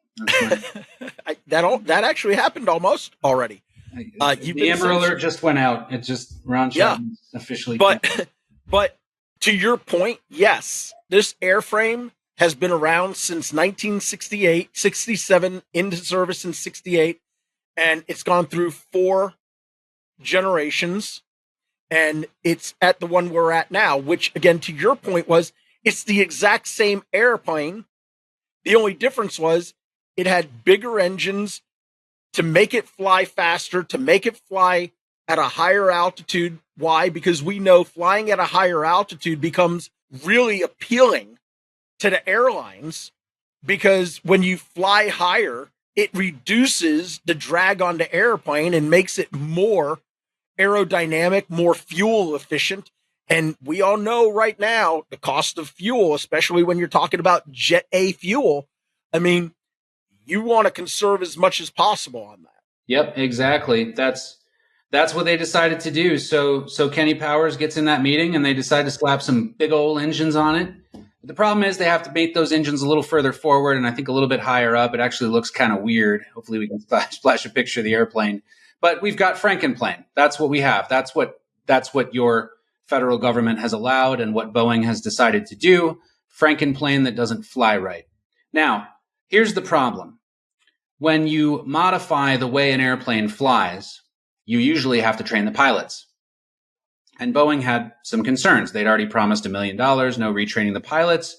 That actually happened almost already. The Amber Alert just went out. It just Ron Chapman officially. But to your point, yes, this airframe has been around since 1968, 67, into service in 68, and it's gone through 4 generations, and it's at the one we're at now, which, again, to your point, was it's the exact same airplane. The only difference was it had bigger engines to make it fly faster, to make it fly at a higher altitude. Why? Because we know flying at a higher altitude becomes really appealing to the airlines, because when you fly higher, it reduces the drag on the airplane and makes it more aerodynamic, more fuel efficient. And we all know right now the cost of fuel, especially when you're talking about Jet A fuel. I mean, you want to conserve as much as possible on that. Yep, exactly. That's what they decided to do. So Kenny Powers gets in that meeting and they decide to slap some big old engines on it. The problem is they have to make those engines a little further forward and I think a little bit higher up. It actually looks kind of weird. Hopefully we can splash a picture of the airplane. But we've got Frankenplane. That's what we have. That's what your federal government has allowed and what Boeing has decided to do. Frankenplane that doesn't fly right. Now, here's the problem. When you modify the way an airplane flies, you usually have to train the pilots. And Boeing had some concerns. They'd already promised $1 million, no retraining the pilots.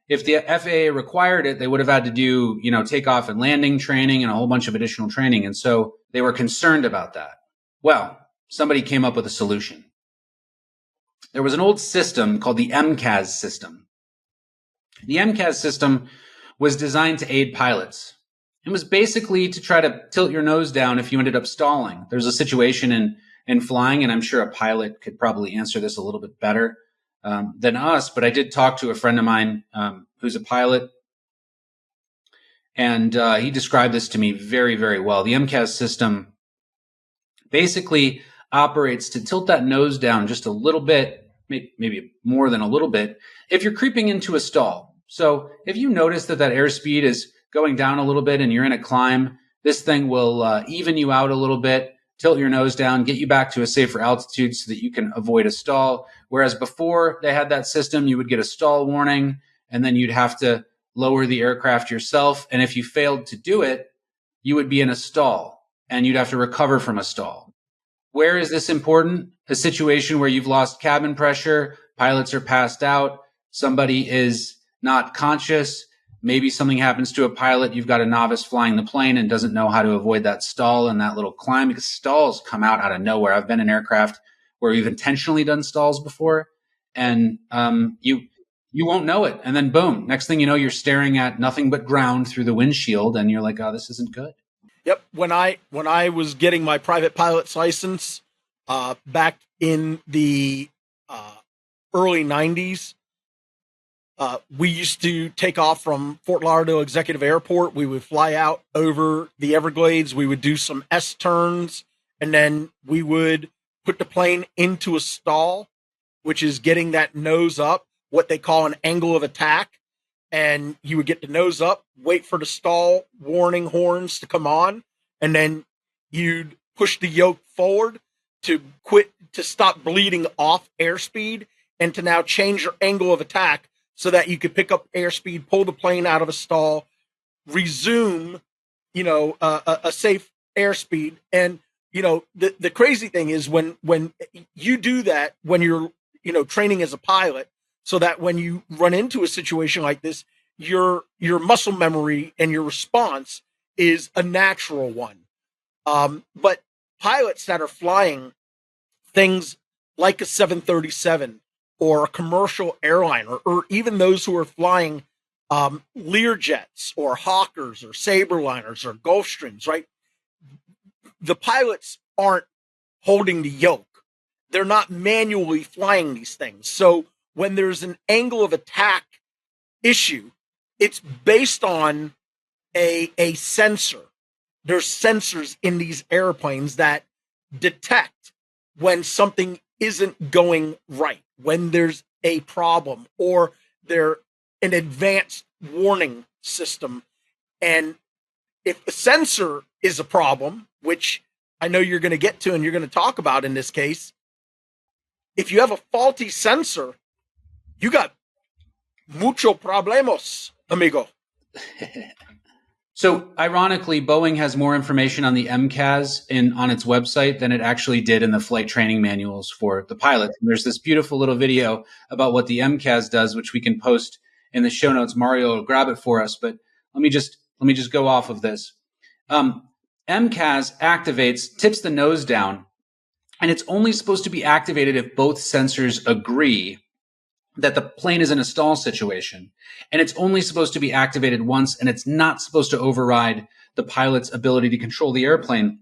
If the FAA required it, they would have had to do, takeoff and landing training and a whole bunch of additional training. And so they were concerned about that. Well, somebody came up with a solution. There was an old system called the MCAS system. The MCAS system was designed to aid pilots. It was basically to try to tilt your nose down if you ended up stalling. There's a situation in flying, and I'm sure a pilot could probably answer this a little bit better than us, but I did talk to a friend of mine who's a pilot, and he described this to me very, very well. The MCAS system basically operates to tilt that nose down just a little bit, maybe more than a little bit, if you're creeping into a stall. So if you notice that airspeed is going down a little bit and you're in a climb, this thing will even you out a little bit, tilt your nose down, get you back to a safer altitude so that you can avoid a stall. Whereas before they had that system, you would get a stall warning and then you'd have to lower the aircraft yourself. And if you failed to do it, you would be in a stall and you'd have to recover from a stall. Where is this important? A situation where you've lost cabin pressure, pilots are passed out, somebody is not conscious, maybe something happens to a pilot, you've got a novice flying the plane and doesn't know how to avoid that stall and that little climb, because stalls come out of nowhere. I've been in aircraft where we've intentionally done stalls before, and you won't know it. And then boom, next thing you know, you're staring at nothing but ground through the windshield and you're like, oh, this isn't good. Yep. When I was getting my private pilot's license back in the early 90s, we used to take off from Fort Lauderdale Executive Airport. We would fly out over the Everglades. We would do some S-turns, and then we would put the plane into a stall, which is getting that nose up, what they call an angle of attack. And you would get the nose up, wait for the stall warning horns to come on, and then you'd push the yoke forward to stop bleeding off airspeed and to now change your angle of attack so that you could pick up airspeed, pull the plane out of a stall, resume, a safe airspeed. And, the crazy thing is when you do that, when you're, training as a pilot, so that when you run into a situation like this, your muscle memory and your response is a natural one. But pilots that are flying things like a 737 or a commercial airline, or even those who are flying Learjets or Hawkers or Saberliners or Gulfstreams, right? The pilots aren't holding the yoke. They're not manually flying these things. So when there's an angle of attack issue, it's based on a sensor. There's sensors in these airplanes that detect when something isn't going right, when there's a problem, or they're an advanced warning system. And if the sensor is a problem, which I know you're going to get to and you're going to talk about in this case, if you have a faulty sensor, you got mucho problemos, amigo. So ironically, Boeing has more information on the MCAS on its website than it actually did in the flight training manuals for the pilots. And there's this beautiful little video about what the MCAS does, which we can post in the show notes. Mario will grab it for us, but let me just go off of this. MCAS tips the nose down, and it's only supposed to be activated if both sensors agree that the plane is in a stall situation. And it's only supposed to be activated once, and it's not supposed to override the pilot's ability to control the airplane.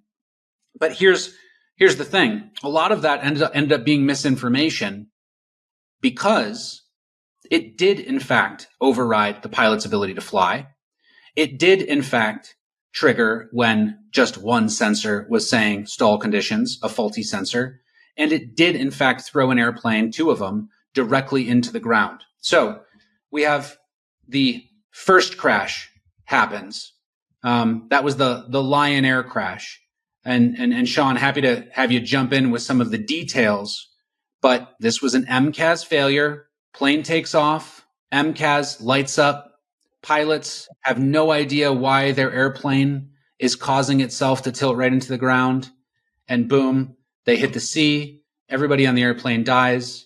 But here's the thing. A lot of that ended up being misinformation, because it did, in fact, override the pilot's ability to fly. It did, in fact, trigger when just one sensor was saying stall conditions, a faulty sensor. And it did, in fact, throw an airplane, 2 of them, directly into the ground. So we have the first crash happens. That was the Lion Air crash. And Sean, happy to have you jump in with some of the details. But this was an MCAS failure. Plane takes off. MCAS lights up. Pilots have no idea why their airplane is causing itself to tilt right into the ground. And boom, they hit the sea. Everybody on the airplane dies.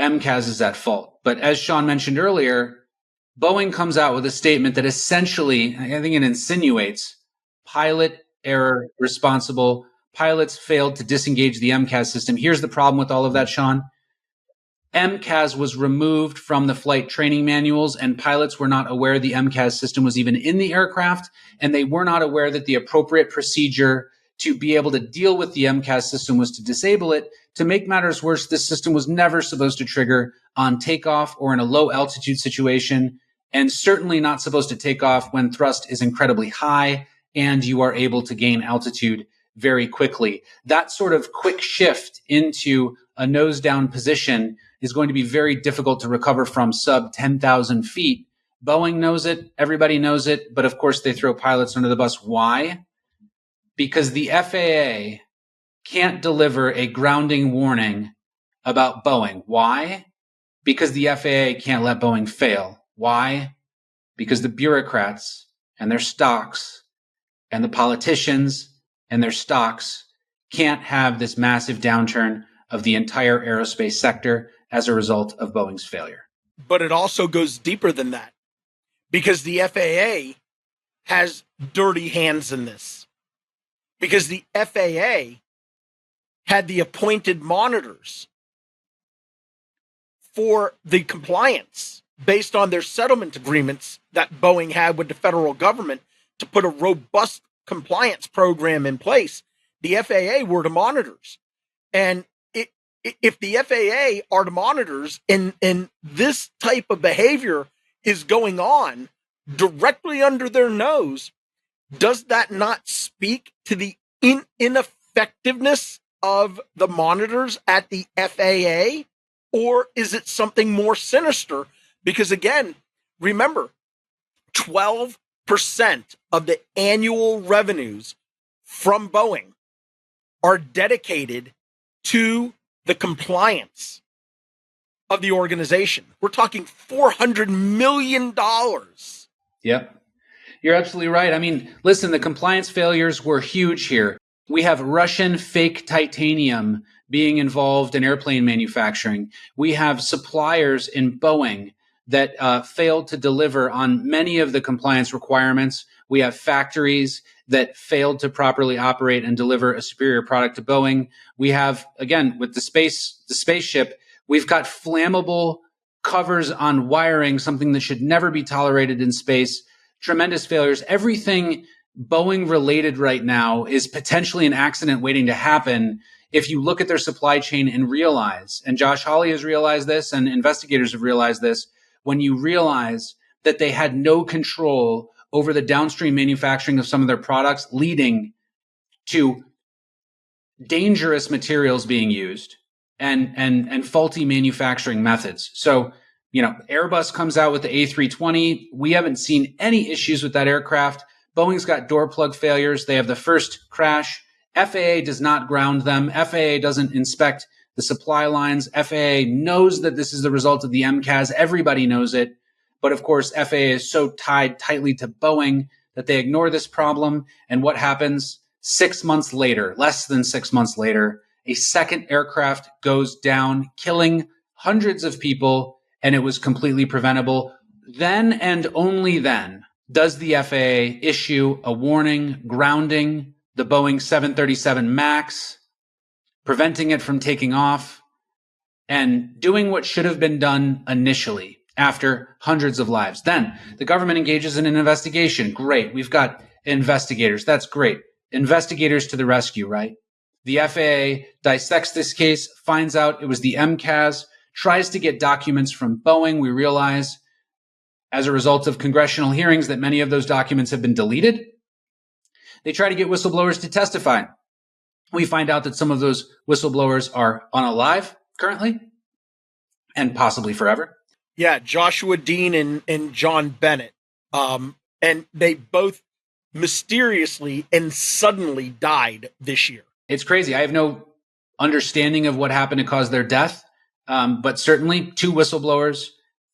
MCAS is at fault. But as Sean mentioned earlier, Boeing comes out with a statement that essentially, I think it insinuates, pilot error responsible. Pilots failed to disengage the MCAS system. Here's the problem with all of that, Sean. MCAS was removed from the flight training manuals, and pilots were not aware the MCAS system was even in the aircraft, and they were not aware that the appropriate procedure to be able to deal with the MCAS system was to disable it. To make matters worse, this system was never supposed to trigger on takeoff or in a low altitude situation, and certainly not supposed to take off when thrust is incredibly high and you are able to gain altitude very quickly. That sort of quick shift into a nose down position is going to be very difficult to recover from sub 10,000 feet. Boeing knows it. Everybody knows it. But of course, they throw pilots under the bus. Why? Because the FAA can't deliver a grounding warning about Boeing. Why? Because the FAA can't let Boeing fail. Why? Because the bureaucrats and their stocks and the politicians and their stocks can't have this massive downturn of the entire aerospace sector as a result of Boeing's failure. But it also goes deeper than that, because the FAA has dirty hands in this. Because the FAA had the appointed monitors for the compliance based on their settlement agreements that Boeing had with the federal government to put a robust compliance program in place. The FAA were the monitors. And if the FAA are the monitors and this type of behavior is going on directly under their nose, does that not speak to the ineffectiveness of the monitors at the FAA? Or is it something more sinister? Because again, remember, 12% of the annual revenues from Boeing are dedicated to the compliance of the organization. We're talking $400 million. Yep. You're absolutely right. I mean, listen, the compliance failures were huge here. We have Russian fake titanium being involved in airplane manufacturing. We have suppliers in Boeing that failed to deliver on many of the compliance requirements. We have factories that failed to properly operate and deliver a superior product to Boeing. We have, again, with the spaceship, we've got flammable covers on wiring, something that should never be tolerated in space. Tremendous failures. Everything Boeing related right now is potentially an accident waiting to happen if you look at their supply chain and realize, and Josh Hawley has realized this and investigators have realized this, when you realize that they had no control over the downstream manufacturing of some of their products, leading to dangerous materials being used and faulty manufacturing methods. So, you know, Airbus comes out with the A320. We haven't seen any issues with that aircraft. Boeing's got door plug failures. They have the first crash. FAA does not ground them. FAA doesn't inspect the supply lines. FAA knows that this is the result of the MCAS. Everybody knows it. But of course, FAA is so tied tightly to Boeing that they ignore this problem. And what happens 6 months later, less than 6 months later, a second aircraft goes down, killing hundreds of people, and it was completely preventable. Then and only then does the FAA issue a warning grounding the Boeing 737 MAX, preventing it from taking off, and doing what should have been done initially after hundreds of lives. Then the government engages in an investigation. Great. We've got investigators. That's great. Investigators to the rescue, right? The FAA dissects this case, finds out it was the MCAS, tries to get documents from Boeing. We realize as a result of congressional hearings that many of those documents have been deleted. They try to get whistleblowers to testify. We find out that some of those whistleblowers are unalive currently and possibly forever. Yeah, Joshua Dean and John Bennett. And they both mysteriously and suddenly died this year. It's crazy. I have no understanding of what happened to cause their death, but certainly two whistleblowers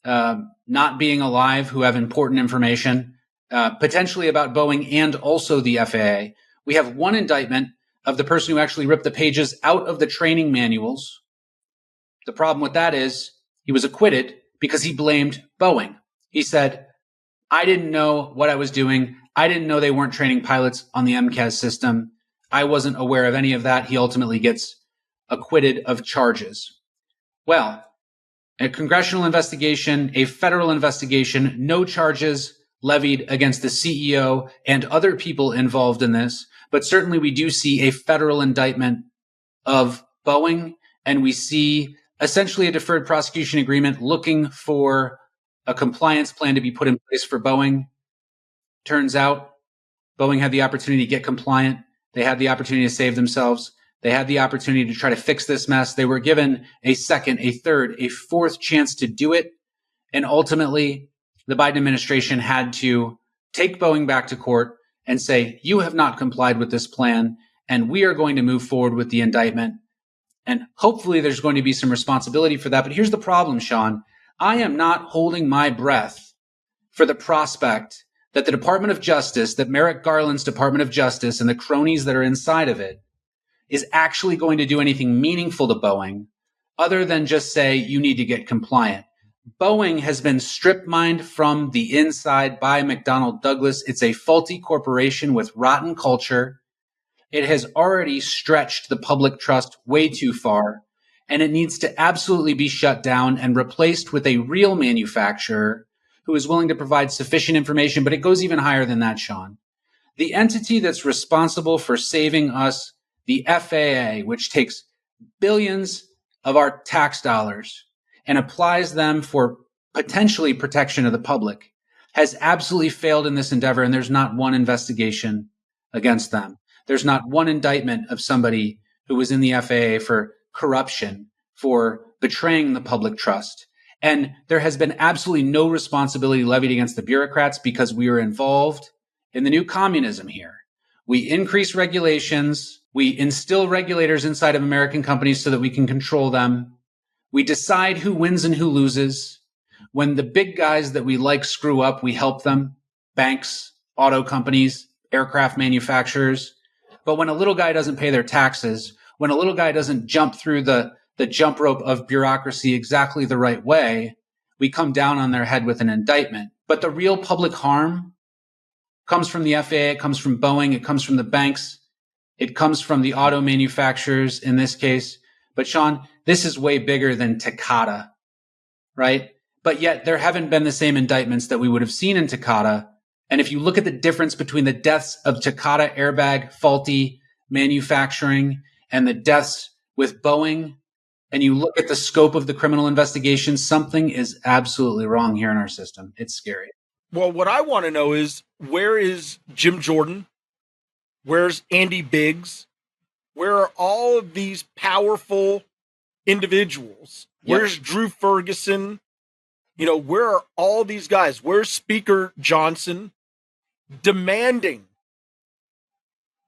not being alive who have important information, potentially about Boeing and also the FAA. We have one indictment of the person who actually ripped the pages out of the training manuals. The problem with that is he was acquitted because he blamed Boeing. He said, I didn't know what I was doing. I didn't know they weren't training pilots on the MCAS system. I wasn't aware of any of that. He ultimately gets acquitted of charges. Well, a congressional investigation, a federal investigation, no charges levied against the CEO and other people involved in this. But certainly we do see a federal indictment of Boeing, and we see essentially a deferred prosecution agreement looking for a compliance plan to be put in place for Boeing. Turns out Boeing had the opportunity to get compliant. They had the opportunity to save themselves. They had the opportunity to try to fix this mess. They were given a second, a third, a fourth chance to do it. And ultimately, the Biden administration had to take Boeing back to court and say, you have not complied with this plan, and we are going to move forward with the indictment. And hopefully there's going to be some responsibility for that. But here's the problem, Sean. I am not holding my breath for the prospect that the Department of Justice, that Merrick Garland's Department of Justice and the cronies that are inside of it is actually going to do anything meaningful to Boeing other than just say, you need to get compliant. Boeing has been strip mined from the inside by McDonnell Douglas. It's a faulty corporation with rotten culture. It has already stretched the public trust way too far, and it needs to absolutely be shut down and replaced with a real manufacturer who is willing to provide sufficient information. But it goes even higher than that, Sean. The entity that's responsible for saving us, the FAA, which takes billions of our tax dollars and applies them for potentially protection of the public, has absolutely failed in this endeavor, and there's not one investigation against them. There's not one indictment of somebody who was in the FAA for corruption, for betraying the public trust. And there has been absolutely no responsibility levied against the bureaucrats because we are involved in the new communism here. We increase regulations. We instill regulators inside of American companies so that we can control them. We decide who wins and who loses. When the big guys that we like screw up, we help them. Banks, auto companies, aircraft manufacturers. But when a little guy doesn't pay their taxes, when a little guy doesn't jump through the jump rope of bureaucracy exactly the right way, we come down on their head with an indictment. But the real public harm comes from the FAA, it comes from Boeing, it comes from the banks, it comes from the auto manufacturers in this case. But Sean, this is way bigger than Takata, right? But yet there haven't been the same indictments that we would have seen in Takata. And if you look at the difference between the deaths of Takata airbag faulty manufacturing and the deaths with Boeing, and you look at the scope of the criminal investigation, something is absolutely wrong here in our system. It's scary. Well, what I want to know is, where is Jim Jordan? Where's Andy Biggs? Where are all of these powerful individuals? Yep. Where's Drew Ferguson? You know, where are all these guys? Where's Speaker Johnson demanding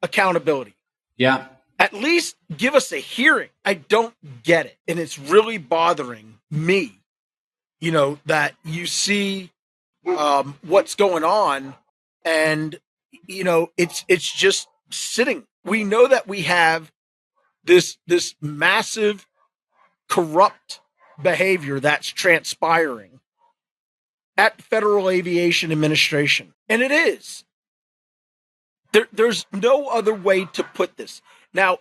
accountability? Yeah. At least give us a hearing. I don't get it. And it's really bothering me, you know, that you see what's going on, and, you know, it's just sitting. We know that we have this massive corrupt behavior that's transpiring at Federal Aviation Administration. And it is. There's no other way to put this. Now,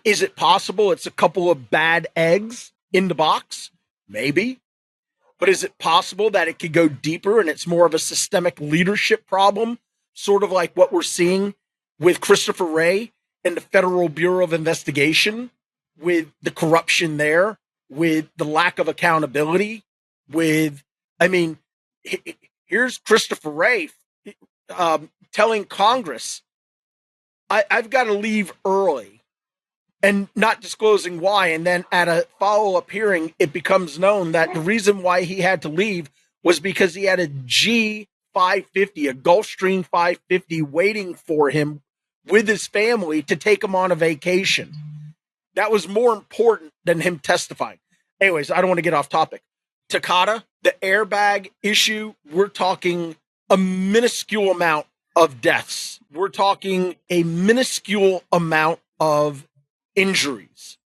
is it possible it's a couple of bad eggs in the box? Maybe. But is it possible that it could go deeper and it's more of a systemic leadership problem, sort of like what we're seeing with Christopher Wray and the Federal Bureau of Investigation, with the corruption there, with the lack of accountability, with, I mean, here's Christopher Wray telling Congress, I've got to leave early, and not disclosing why. And then at a follow-up hearing, it becomes known that the reason why he had to leave was because he had a G550, a Gulfstream 550 waiting for him with his family to take him on a vacation. That was more important than him testifying. Anyways, I don't want to get off topic. Takata, the airbag issue, we're talking a minuscule amount of deaths. We're talking a minuscule amount of injuries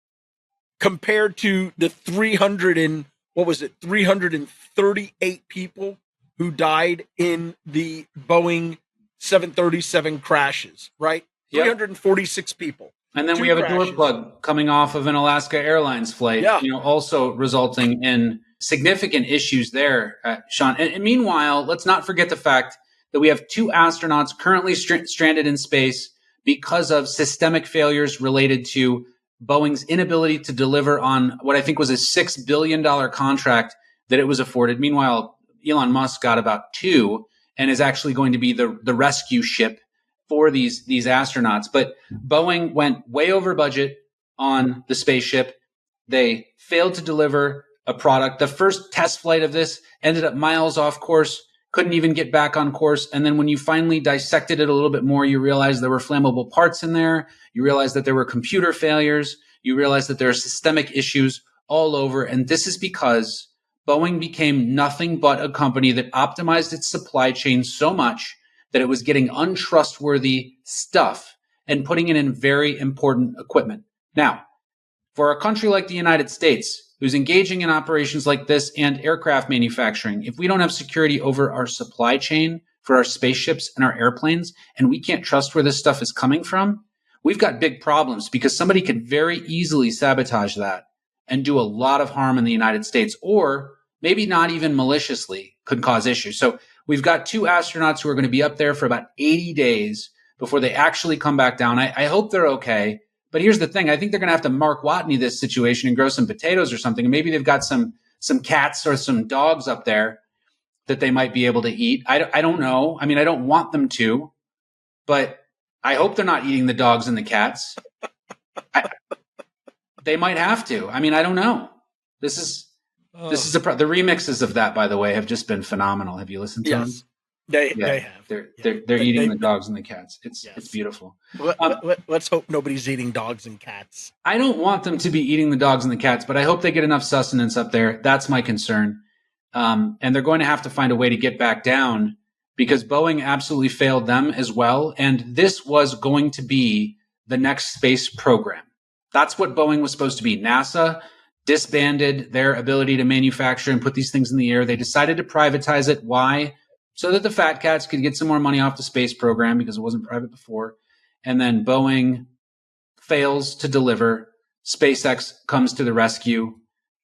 compared to the 338 people who died in the Boeing 737 crashes, right? Yep. 346 people. And then we have a door plug coming off of an Alaska Airlines flight, Yeah. you know, also resulting in significant issues there, Sean. And meanwhile, let's not forget the fact that we have 2 astronauts currently stranded in space because of systemic failures related to Boeing's inability to deliver on what I think was a $6 billion contract that it was afforded. Meanwhile, Elon Musk got about 2 and is actually going to be the rescue ship for these astronauts. But Boeing went way over budget on the spaceship. They failed to deliver a product. The first test flight of this ended up miles off course, couldn't even get back on course. And then when you finally dissected it a little bit more, you realize there were flammable parts in there. You realize that there were computer failures. You realize that there are systemic issues all over. And this is because Boeing became nothing but a company that optimized its supply chain so much that it was getting untrustworthy stuff and putting it in very important equipment. Now, for a country like the United States, who's engaging in operations like this and aircraft manufacturing, if we don't have security over our supply chain for our spaceships and our airplanes, and we can't trust where this stuff is coming from, we've got big problems, because somebody could very easily sabotage that and do a lot of harm in the United States, or maybe not even maliciously could cause issues. So we've got 2 astronauts who are going to be up there for about 80 days before they actually come back down. I hope they're okay. But here's the thing. I think they're going to have to Mark Watney this situation and grow some potatoes or something. And maybe they've got some cats or some dogs up there that they might be able to eat. I don't know. I mean, I don't want them to, but I hope they're not eating the dogs and the cats. They might have to. I mean, I don't know. This is the remixes of that, by the way, have just been phenomenal. Have you listened to them? They have. They're eating the dogs and the cats. It's beautiful. Let's hope nobody's eating dogs and cats. I don't want them to be eating the dogs and the cats, but I hope they get enough sustenance up there. That's my concern. And they're going to have to find a way to get back down, because Boeing absolutely failed them as well. And this was going to be the next space program. That's what Boeing was supposed to be. NASA disbanded their ability to manufacture and put these things in the air. They decided to privatize it. Why? So that the fat cats could get some more money off the space program, because it wasn't private before. And then Boeing fails to deliver. SpaceX comes to the rescue.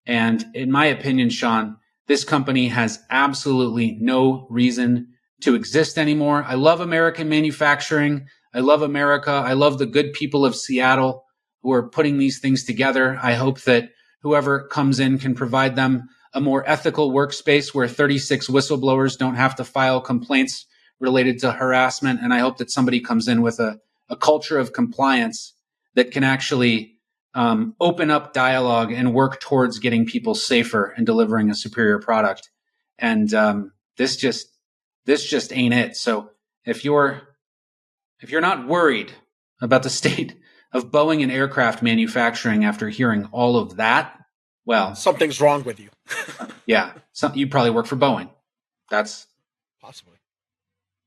And in my opinion, Sean, this company has absolutely no reason to exist anymore. I love American manufacturing. I love America. I love the good people of Seattle who are putting these things together. I hope that whoever comes in can provide them a more ethical workspace where 36 whistleblowers don't have to file complaints related to harassment. And I hope that somebody comes in with a culture of compliance that can actually open up dialogue and work towards getting people safer and delivering a superior product. And this just ain't it. So if you're not worried about the state of Boeing and aircraft manufacturing after hearing all of that, well, something's wrong with you. Yeah. You probably work for Boeing. That's possibly.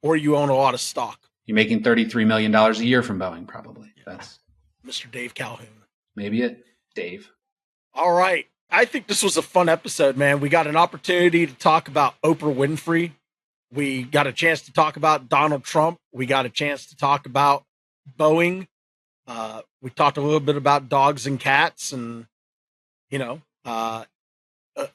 Or you own a lot of stock. You're making $33 million a year from Boeing, probably. Yeah. That's Mr. Dave Calhoun. Maybe it, Dave. All right. I think this was a fun episode, man. We got an opportunity to talk about Oprah Winfrey. We got a chance to talk about Donald Trump. We got a chance to talk about Boeing. We talked a little bit about dogs and cats, and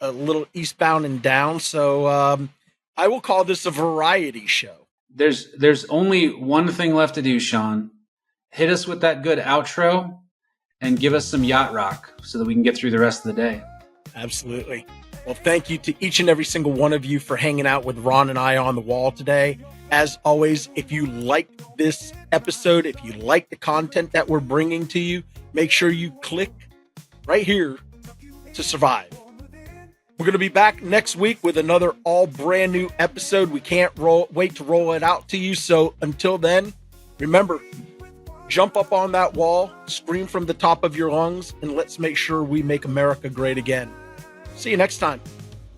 a little eastbound and down. So I will call this a variety show. There's only one thing left to do, Sean. Hit us with that good outro and give us some yacht rock so that we can get through the rest of the day. Absolutely. Well, thank you to each and every single one of you for hanging out with Ron and I on the wall today. As always, if you liked this episode, if you like the content that we're bringing to you, make sure you click right here to survive. We're going to be back next week with another all brand new episode. We can't wait to roll it out to you. So until then, remember, jump up on that wall, scream from the top of your lungs, and let's make sure we make America great again. See you next time.